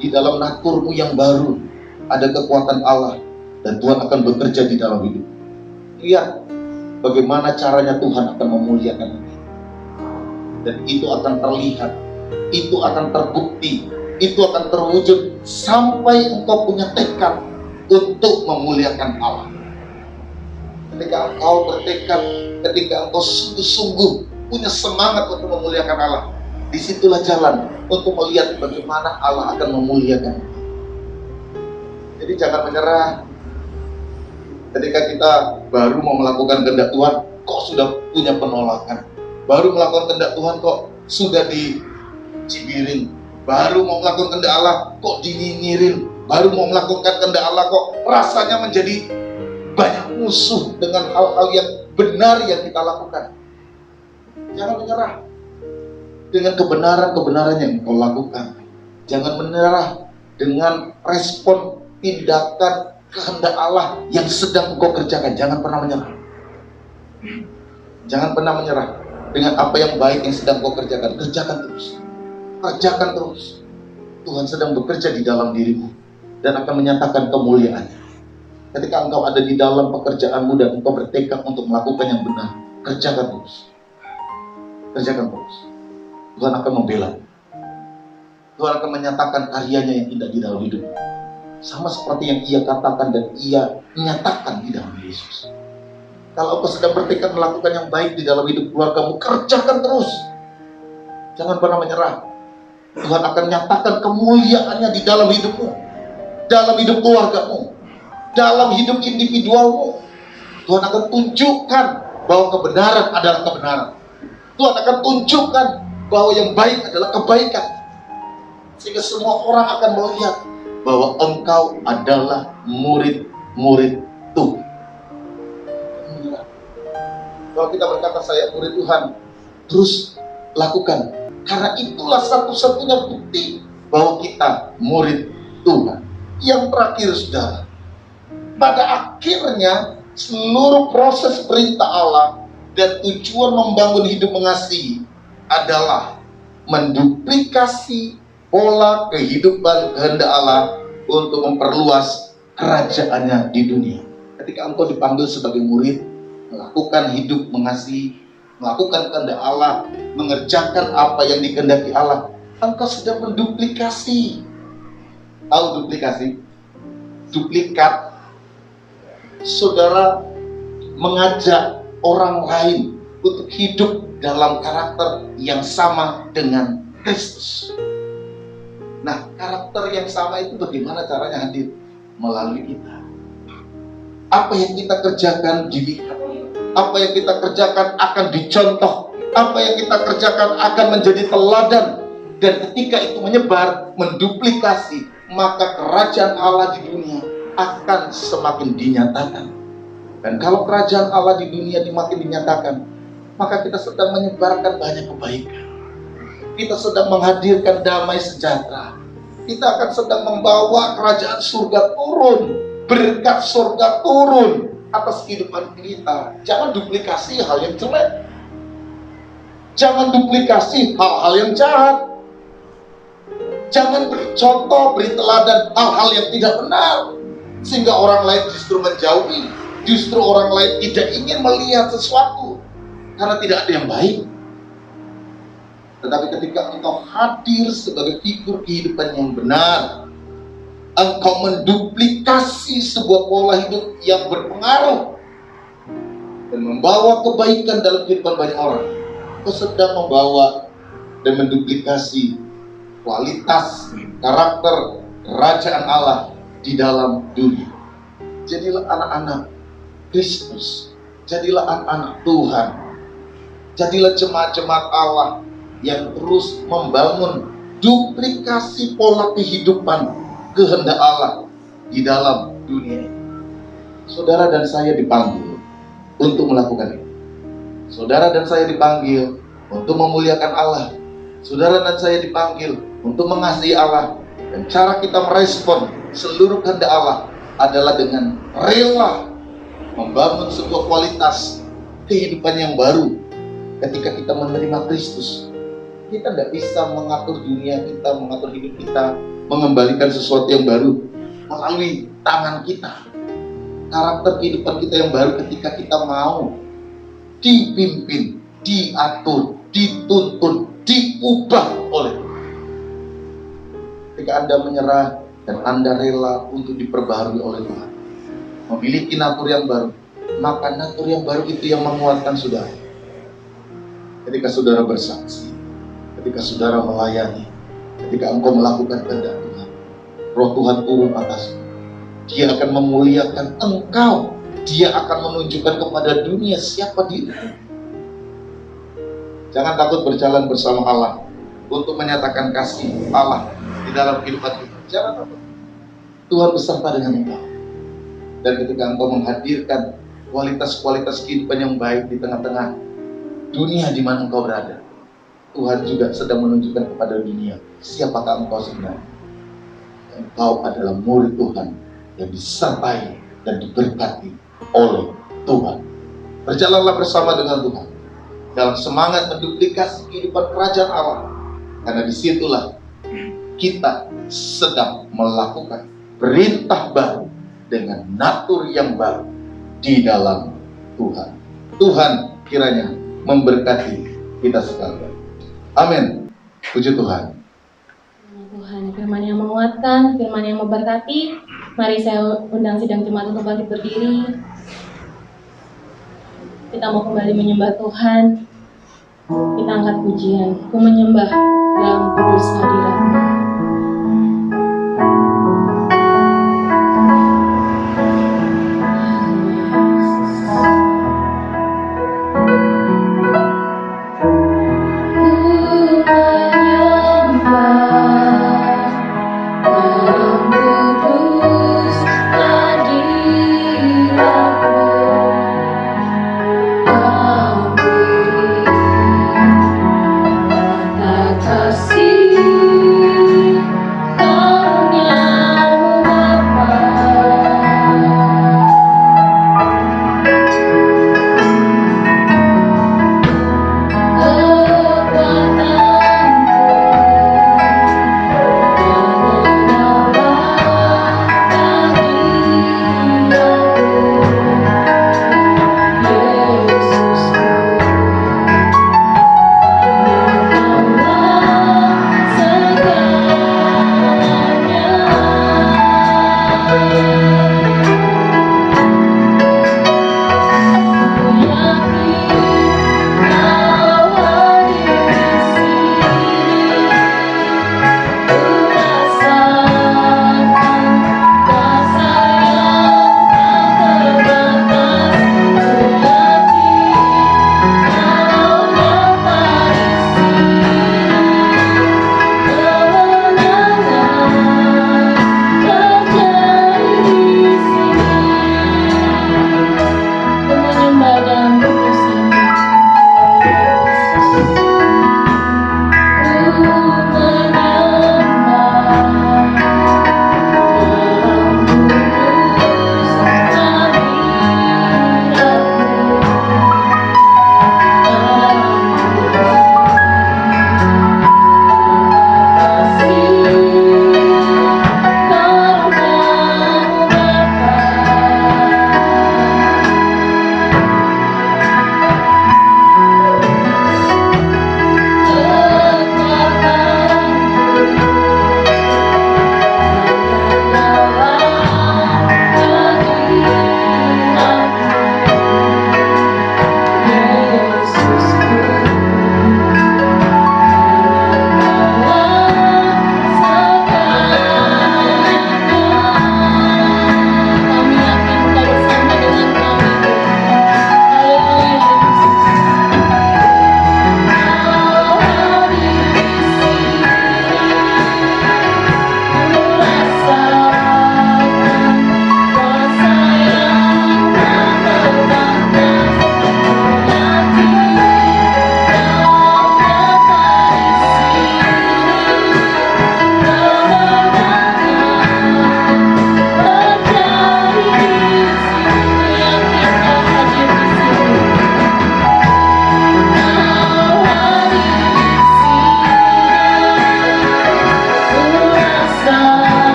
di dalam naturmu yang baru, ada kekuatan Allah dan Tuhan akan bekerja di dalam hidup. Lihat bagaimana caranya Tuhan akan memuliakan engkau. Dan itu akan terlihat, itu akan terbukti, itu akan terwujud sampai engkau punya tekad untuk memuliakan Allah. Ketika engkau bertekad, ketika engkau sungguh-sungguh punya semangat untuk memuliakan Allah, disitulah jalan untuk melihat bagaimana Allah akan memuliakan. Jadi jangan menyerah. Ketika kita baru mau melakukan kehendak Tuhan, kok sudah punya penolakan. Baru melakukan kehendak Tuhan kok sudah dicibirin. Baru mau melakukan kehendak Allah kok dinyinyirin. Baru mau melakukan kehendak Allah kok rasanya menjadi banyak musuh dengan hal-hal yang benar yang kita lakukan. Jangan menyerah dengan kebenaran-kebenaran yang kau lakukan. Jangan menyerah dengan respon tindakan kehendak Allah yang sedang engkau kerjakan. Jangan pernah menyerah. Jangan pernah menyerah dengan apa yang baik yang sedang kau kerjakan. Kerjakan terus. Kerjakan terus. Tuhan sedang bekerja di dalam dirimu dan akan menyatakan kemuliaannya. Ketika engkau ada di dalam pekerjaanmu dan engkau bertekad untuk melakukan yang benar, kerjakan terus. Kerjakan terus. Tuhan akan membela. Tuhan akan menyatakan karyanya yang indah di dalam hidup. Sama seperti yang Ia katakan dan Ia menyatakan di dalam Yesus. Kalau engkau sedang bertekad melakukan yang baik di dalam hidup keluargamu, kerjakan terus. Jangan pernah menyerah. Tuhan akan nyatakan kemuliaannya di dalam hidupmu, dalam hidup keluargamu, dalam hidup individualmu. Tuhan akan tunjukkan bahwa kebenaran adalah kebenaran. Tuhan akan tunjukkan bahwa yang baik adalah kebaikan. Sehingga semua orang akan melihat bahwa engkau adalah murid-murid Tuhan. Kalau kita berkata saya murid Tuhan, terus lakukan. Karena itulah satu-satunya bukti bahwa kita murid Tuhan. Yang terakhir, saudara, pada akhirnya seluruh proses perintah Allah dan tujuan membangun hidup mengasihi adalah menduplikasi pola kehidupan kehendak Allah untuk memperluas kerajaannya di dunia. Ketika engkau dipanggil sebagai murid, melakukan hidup mengasihi, melakukan kehendak Allah, mengerjakan apa yang dikehendaki Allah, engkau sudah menduplikasi. Tahu duplikasi? Duplikat. Saudara mengajak orang lain untuk hidup dalam karakter yang sama dengan Kristus. Nah, karakter yang sama itu bagaimana caranya hadir? Melalui kita. Apa yang kita kerjakan dilihat. Apa yang kita kerjakan akan dicontoh. Apa yang kita kerjakan akan menjadi teladan. Dan ketika itu menyebar, menduplikasi, maka kerajaan Allah di dunia akan semakin dinyatakan. Dan kalau kerajaan Allah di dunia makin dinyatakan, maka kita sedang menyebarkan banyak kebaikan. Kita sedang menghadirkan damai sejahtera. Kita akan sedang membawa kerajaan surga turun, berkat surga turun atas kehidupan kita. Jangan duplikasi hal yang jelek. Jangan duplikasi hal-hal yang jahat. Jangan beri contoh, beri teladan hal-hal yang tidak benar, sehingga orang lain justru menjauhi, justru orang lain tidak ingin melihat sesuatu karena tidak ada yang baik. Tetapi ketika engkau hadir sebagai figur kehidupan yang benar, engkau menduplikasi sebuah pola hidup yang berpengaruh dan membawa kebaikan dalam kehidupan banyak orang. Engkau sedang membawa dan menduplikasi kualitas karakter kerajaan Allah di dalam dunia. Jadilah anak-anak Kristus, jadilah anak-anak Tuhan, jadilah jemaat-jemaat Allah yang terus membangun duplikasi pola kehidupan kehendak Allah di dalam dunia ini. Saudara dan saya dipanggil untuk melakukan itu. Saudara dan saya dipanggil untuk memuliakan Allah. Saudara dan saya dipanggil untuk mengasihi Allah. Dan cara kita merespon seluruh kehendak Allah adalah dengan rela membangun sebuah kualitas kehidupan yang baru. Ketika kita menerima Kristus, kita tidak bisa mengatur dunia kita, mengatur hidup kita, mengembalikan sesuatu yang baru melalui tangan kita. Karakter kehidupan kita yang baru ketika kita mau dipimpin, diatur, dituntun, diubah oleh Tuhan. Ketika Anda menyerah dan Anda rela untuk diperbaharui oleh Tuhan, memiliki natur yang baru, maka natur yang baru itu yang menguatkan saudara. Ketika saudara bersaksi, ketika saudara melayani, ketika engkau melakukan kehendak Tuhan, Roh Tuhan turun atasmu. Dia akan memuliakan engkau. Dia akan menunjukkan kepada dunia siapa dirimu. Jangan takut berjalan bersama Allah untuk menyatakan kasih Allah di dalam kehidupan kita. Jangan takut. Tuhan beserta dengan engkau. Dan ketika engkau menghadirkan kualitas-kualitas kehidupan yang baik di tengah-tengah dunia di mana engkau berada, Tuhan juga sedang menunjukkan kepada dunia siapakah engkau sebenarnya. Engkau adalah murid Tuhan yang disertai dan diberkati oleh Tuhan. Berjalanlah bersama dengan Tuhan dalam semangat menduplikasi kehidupan kerajaan Allah, karena disitulah kita sedang melakukan perintah baru dengan natur yang baru di dalam Tuhan. Tuhan kiranya memberkati kita sekalian. Amin. Puji Tuhan. Tuhan, firman yang menguatkan, firman yang memberkati. Mari saya undang sidang jemaat untuk bangkit berdiri. Kita mau kembali menyembah Tuhan. Kita angkat pujian, ku menyembah dalam kudus hadirat-Mu.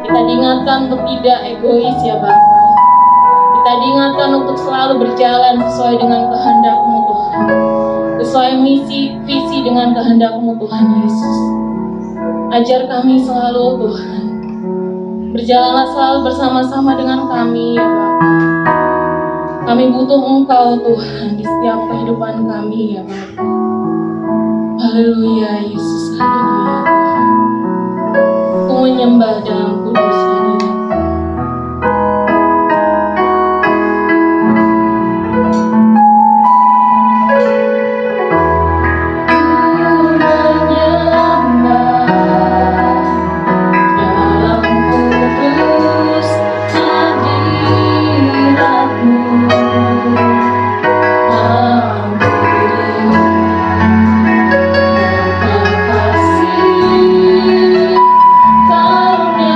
Kita diingatkan untuk tidak egois ya Bapa. Kita diingatkan untuk selalu berjalan sesuai dengan kehendak-Mu Tuhan. Sesuai visi dengan kehendak-Mu Tuhan Yesus. Ajar kami selalu Tuhan. Berjalanlah selalu bersama-sama dengan kami ya Bapa. Kami butuh Engkau Tuhan di setiap kehidupan kami ya Bapa. Haleluya Yesus, haleluya Tuhan. Ku menyembah dalam kudus hadirat. Karunia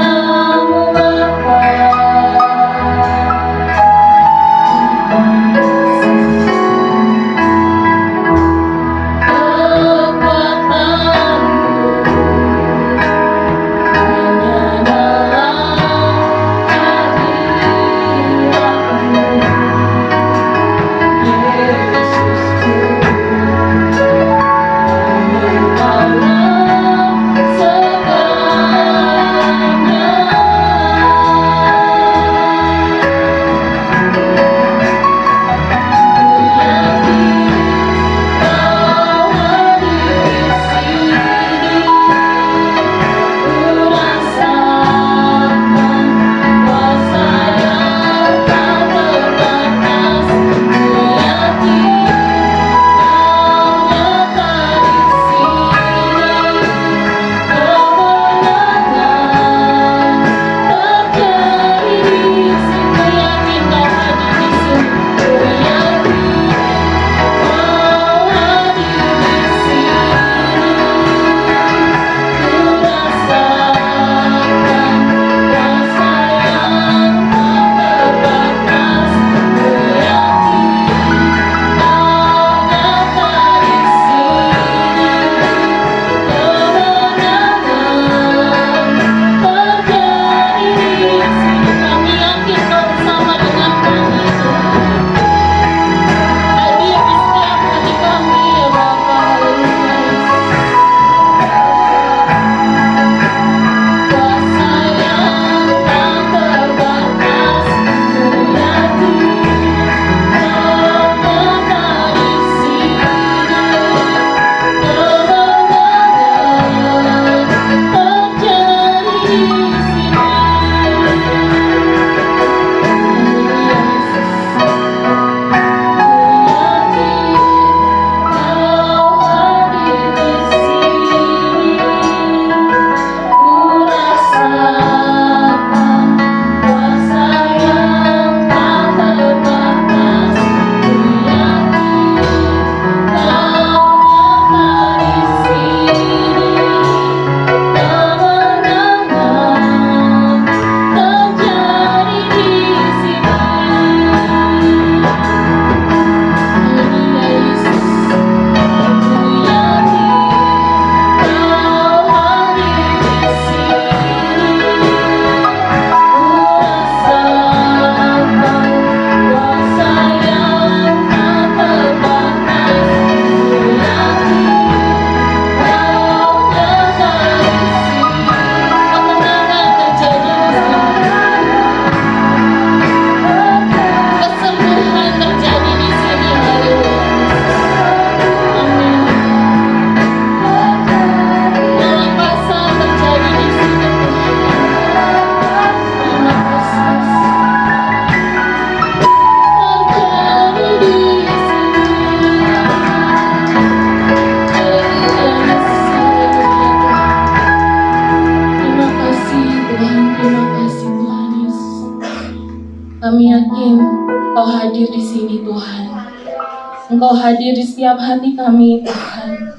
Engkau hadir di setiap hati kami Tuhan,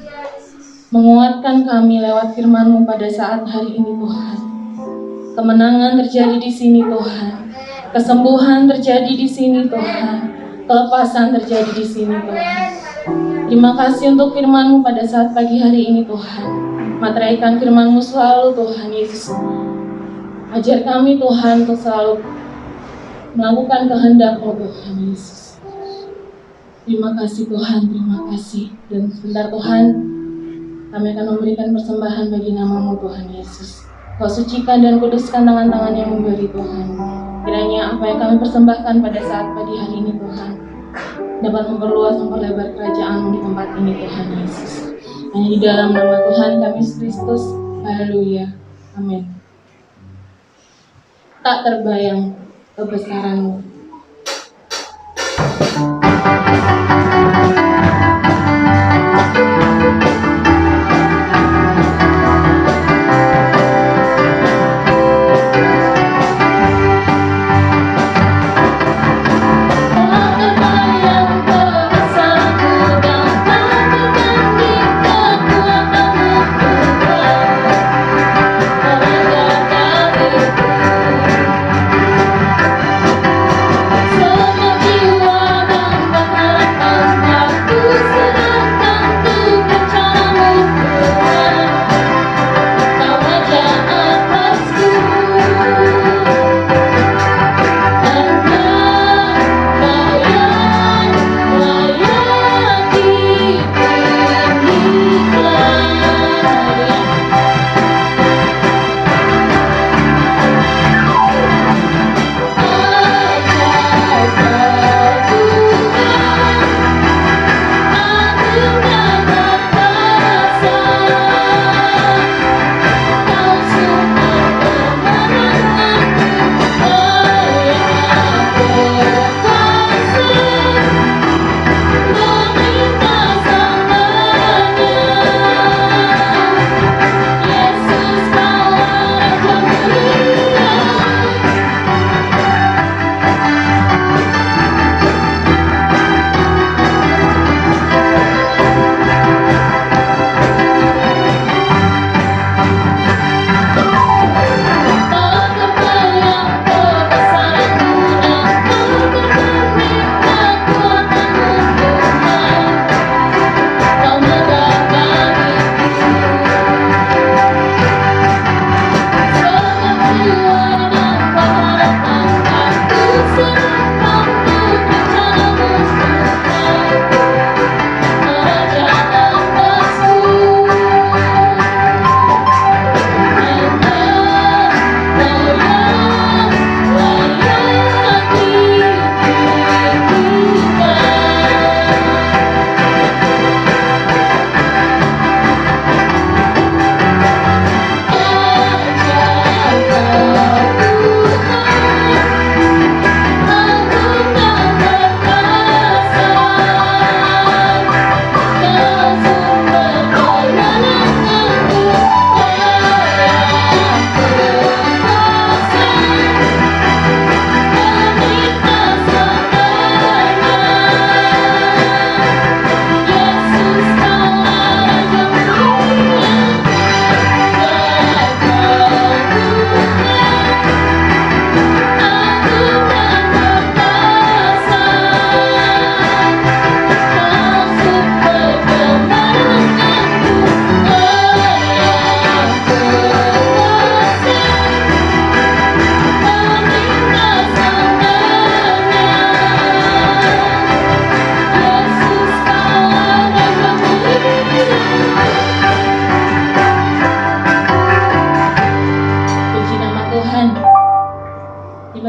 menguatkan kami lewat firman-Mu pada saat hari ini Tuhan. Kemenangan terjadi di sini Tuhan, kesembuhan terjadi di sini Tuhan, kelepasan terjadi di sini Tuhan. Terima kasih untuk firman-Mu pada saat pagi hari ini Tuhan. Materaikan firman-Mu selalu Tuhan Yesus. Ajar kami Tuhan untuk selalu melakukan kehendak-Mu Tuhan Yesus. Terima kasih Tuhan, terima kasih. Dan sebentar Tuhan, kami akan memberikan persembahan bagi nama-Mu Tuhan Yesus. Kau sucikan dan kuduskan tangan-tangan yang memberi Tuhan. Kiranya apa yang kami persembahkan pada saat pagi hari ini Tuhan dapat memperluas, memperlebar kerajaan-Mu di tempat ini Tuhan Yesus. Hanya di dalam nama Tuhan kami Yesus Kristus. Haleluya. Amin. Tak terbayang kebesaran-Mu.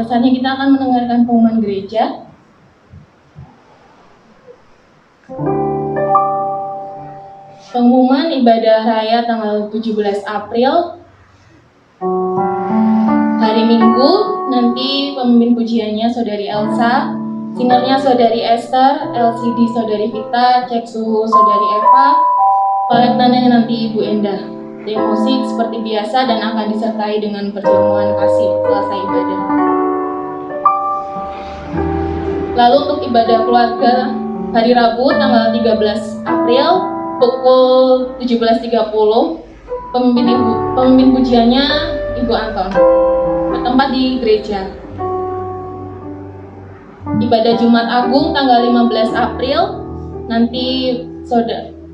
Saatnya kita akan mendengarkan pengumuman gereja. Pengumuman ibadah raya tanggal 17 April hari Minggu. Nanti pemimpin pujiannya Saudari Elsa, singernya Saudari Esther, LCD Saudari Vita, cek suhu Saudari Eva, kolektannya nanti Ibu Endah. Tim musik seperti biasa dan akan disertai dengan perjamuan kasih selesai ibadah. Lalu untuk ibadah keluarga hari Rabu tanggal 13 April pukul 17.30. Pemimpin pujiannya Ibu Anton. Bertempat di gereja. Ibadah Jumat Agung tanggal 15 April nanti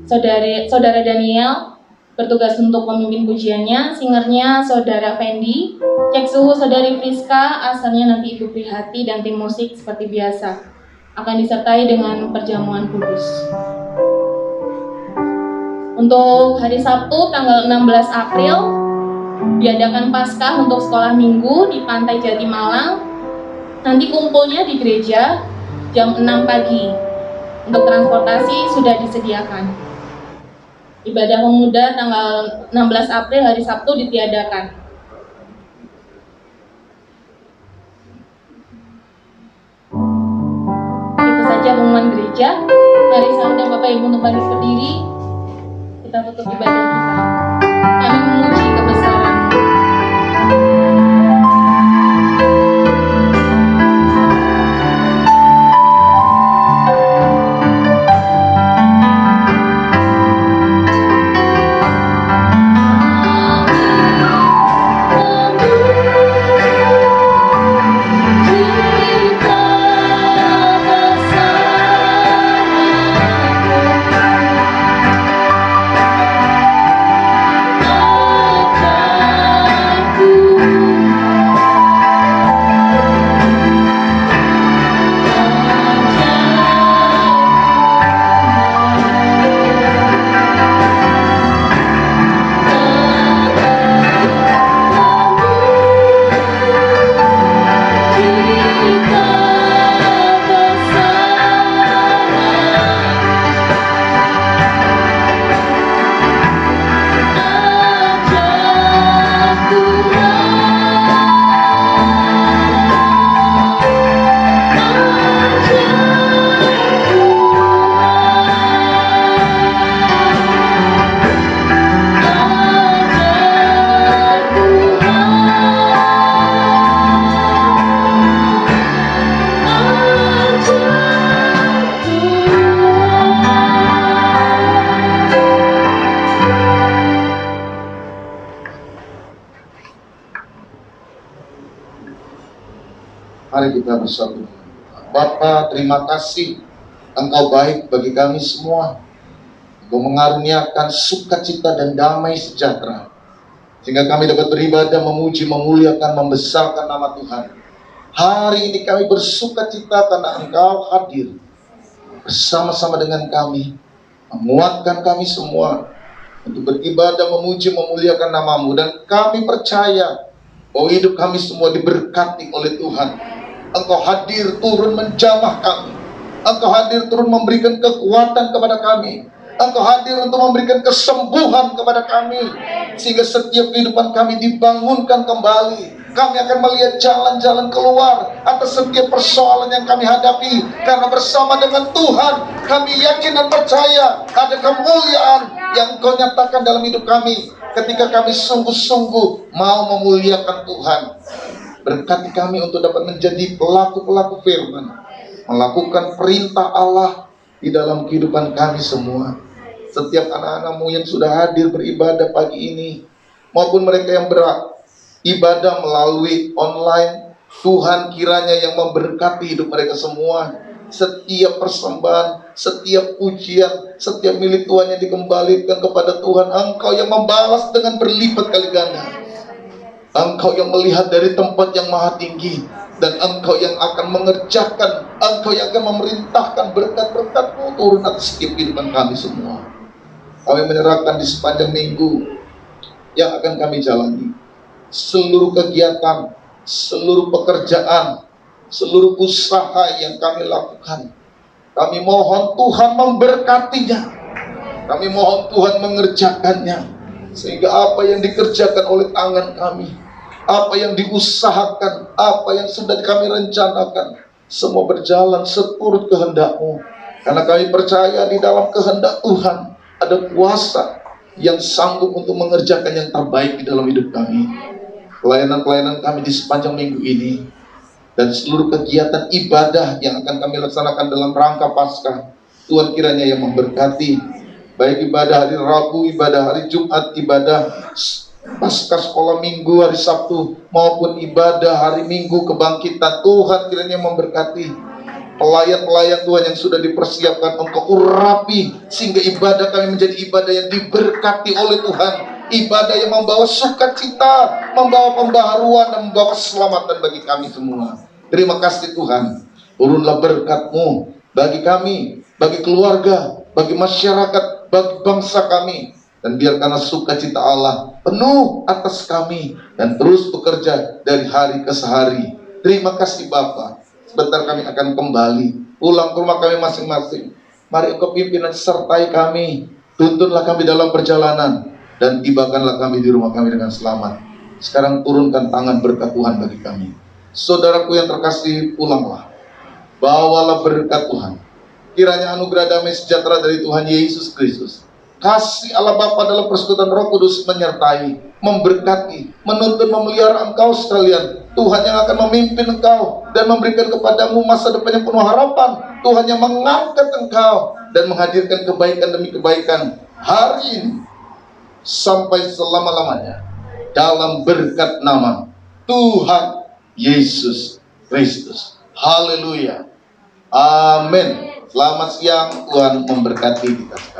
Saudara Daniel bertugas untuk pemimpin pujiannya, singernya Saudara Fendi, cek suhu Saudari Friska, asalnya nanti Ibu Prihati, dan tim musik seperti biasa akan disertai dengan perjamuan kudus. Untuk hari Sabtu tanggal 16 April diadakan Paskah untuk sekolah minggu di Pantai Jati Malang. Nanti kumpulnya di gereja jam 6 pagi. Untuk transportasi sudah disediakan. Ibadah pemuda tanggal 16 April hari Sabtu ditiadakan. Itu saja pengumuman gereja. Mari saya undang Bapak Ibu untuk bangkit berdiri. Kita tutup ibadah kita. Kami memuji kebesaran-Mu. Mari kita bersatu. Bapa, terima kasih Engkau baik bagi kami semua. Engkau mengaruniakan sukacita dan damai sejahtera, sehingga kami dapat beribadah, memuji, memuliakan, membesarkan nama Tuhan. Hari ini kami bersukacita karena Engkau hadir bersama-sama dengan kami, menguatkan kami semua untuk beribadah, memuji, memuliakan nama-Mu. Dan kami percaya bahwa hidup kami semua diberkati oleh Tuhan. Engkau hadir turun menjamah kami. Engkau hadir turun memberikan kekuatan kepada kami. Engkau hadir untuk memberikan kesembuhan kepada kami, sehingga setiap kehidupan kami dibangunkan kembali. Kami akan melihat jalan-jalan keluar atas setiap persoalan yang kami hadapi, karena bersama dengan Tuhan kami yakin dan percaya ada kemuliaan yang Engkau nyatakan dalam hidup kami ketika kami sungguh-sungguh mau memuliakan Tuhan. Berkati kami untuk dapat menjadi pelaku-pelaku firman, melakukan perintah Allah di dalam kehidupan kami semua. Setiap anak-anak-Mu yang sudah hadir beribadah pagi ini, maupun mereka yang beribadah melalui online, Tuhan kiranya yang memberkati hidup mereka semua. Setiap persembahan, setiap pujian, setiap milik Tuhan yang dikembalikan kepada Tuhan, Engkau yang membalas dengan berlipat kali ganda. Engkau yang melihat dari tempat yang maha tinggi, dan Engkau yang akan mengerjakan, Engkau yang akan memerintahkan berkat-berkat-Mu turun atas setiap kehidupan kami semua. Kami menyerahkan di sepanjang minggu yang akan kami jalani, seluruh kegiatan, seluruh pekerjaan, seluruh usaha yang kami lakukan. Kami mohon Tuhan memberkatinya. Kami mohon Tuhan mengerjakannya, sehingga apa yang dikerjakan oleh tangan kami, apa yang diusahakan, apa yang sudah kami rencanakan, semua berjalan seturut kehendak-Mu. Karena kami percaya di dalam kehendak Tuhan ada kuasa yang sanggup untuk mengerjakan yang terbaik di dalam hidup kami. Pelayanan-pelayanan kami di sepanjang minggu ini, dan seluruh kegiatan ibadah yang akan kami laksanakan dalam rangka Paskah, Tuhan kiranya yang memberkati, baik ibadah hari Rabu, ibadah hari Jumat, ibadah Pasca sekolah Minggu, hari Sabtu, maupun ibadah hari Minggu kebangkitan. Tuhan kiranya memberkati pelayan-pelayan Tuhan yang sudah dipersiapkan, Engkau urapi sehingga ibadah kami menjadi ibadah yang diberkati oleh Tuhan, ibadah yang membawa sukacita, membawa pembaharuan, dan membawa keselamatan bagi kami semua. Terima kasih Tuhan, turunlah berkat-Mu bagi kami, bagi keluarga, bagi masyarakat, bagi bangsa kami, dan biarkanlah sukacita Allah penuh atas kami dan terus bekerja dari hari ke hari. Terima kasih Bapa. Sebentar kami akan kembali pulang ke rumah kami masing-masing. Mari Engkau pimpin dan sertai kami, tuntunlah kami dalam perjalanan, dan tibakanlah kami di rumah kami dengan selamat. Sekarang turunkan tangan berkat Tuhan bagi kami. Saudaraku yang terkasih, pulanglah, bawalah berkat Tuhan. Kiranya anugerah damai sejahtera dari Tuhan Yesus Kristus, kasih Allah Bapa dalam persekutuan Roh Kudus menyertai, memberkati, menuntun, memelihara engkau sekalian. Tuhan yang akan memimpin engkau dan memberikan kepadamu masa depan yang penuh harapan. Tuhan yang mengangkat engkau dan menghadirkan kebaikan demi kebaikan hari ini sampai selama-lamanya, dalam berkat nama Tuhan Yesus Kristus. Haleluya. Amin. Selamat siang, Tuhan memberkati kita sekalian.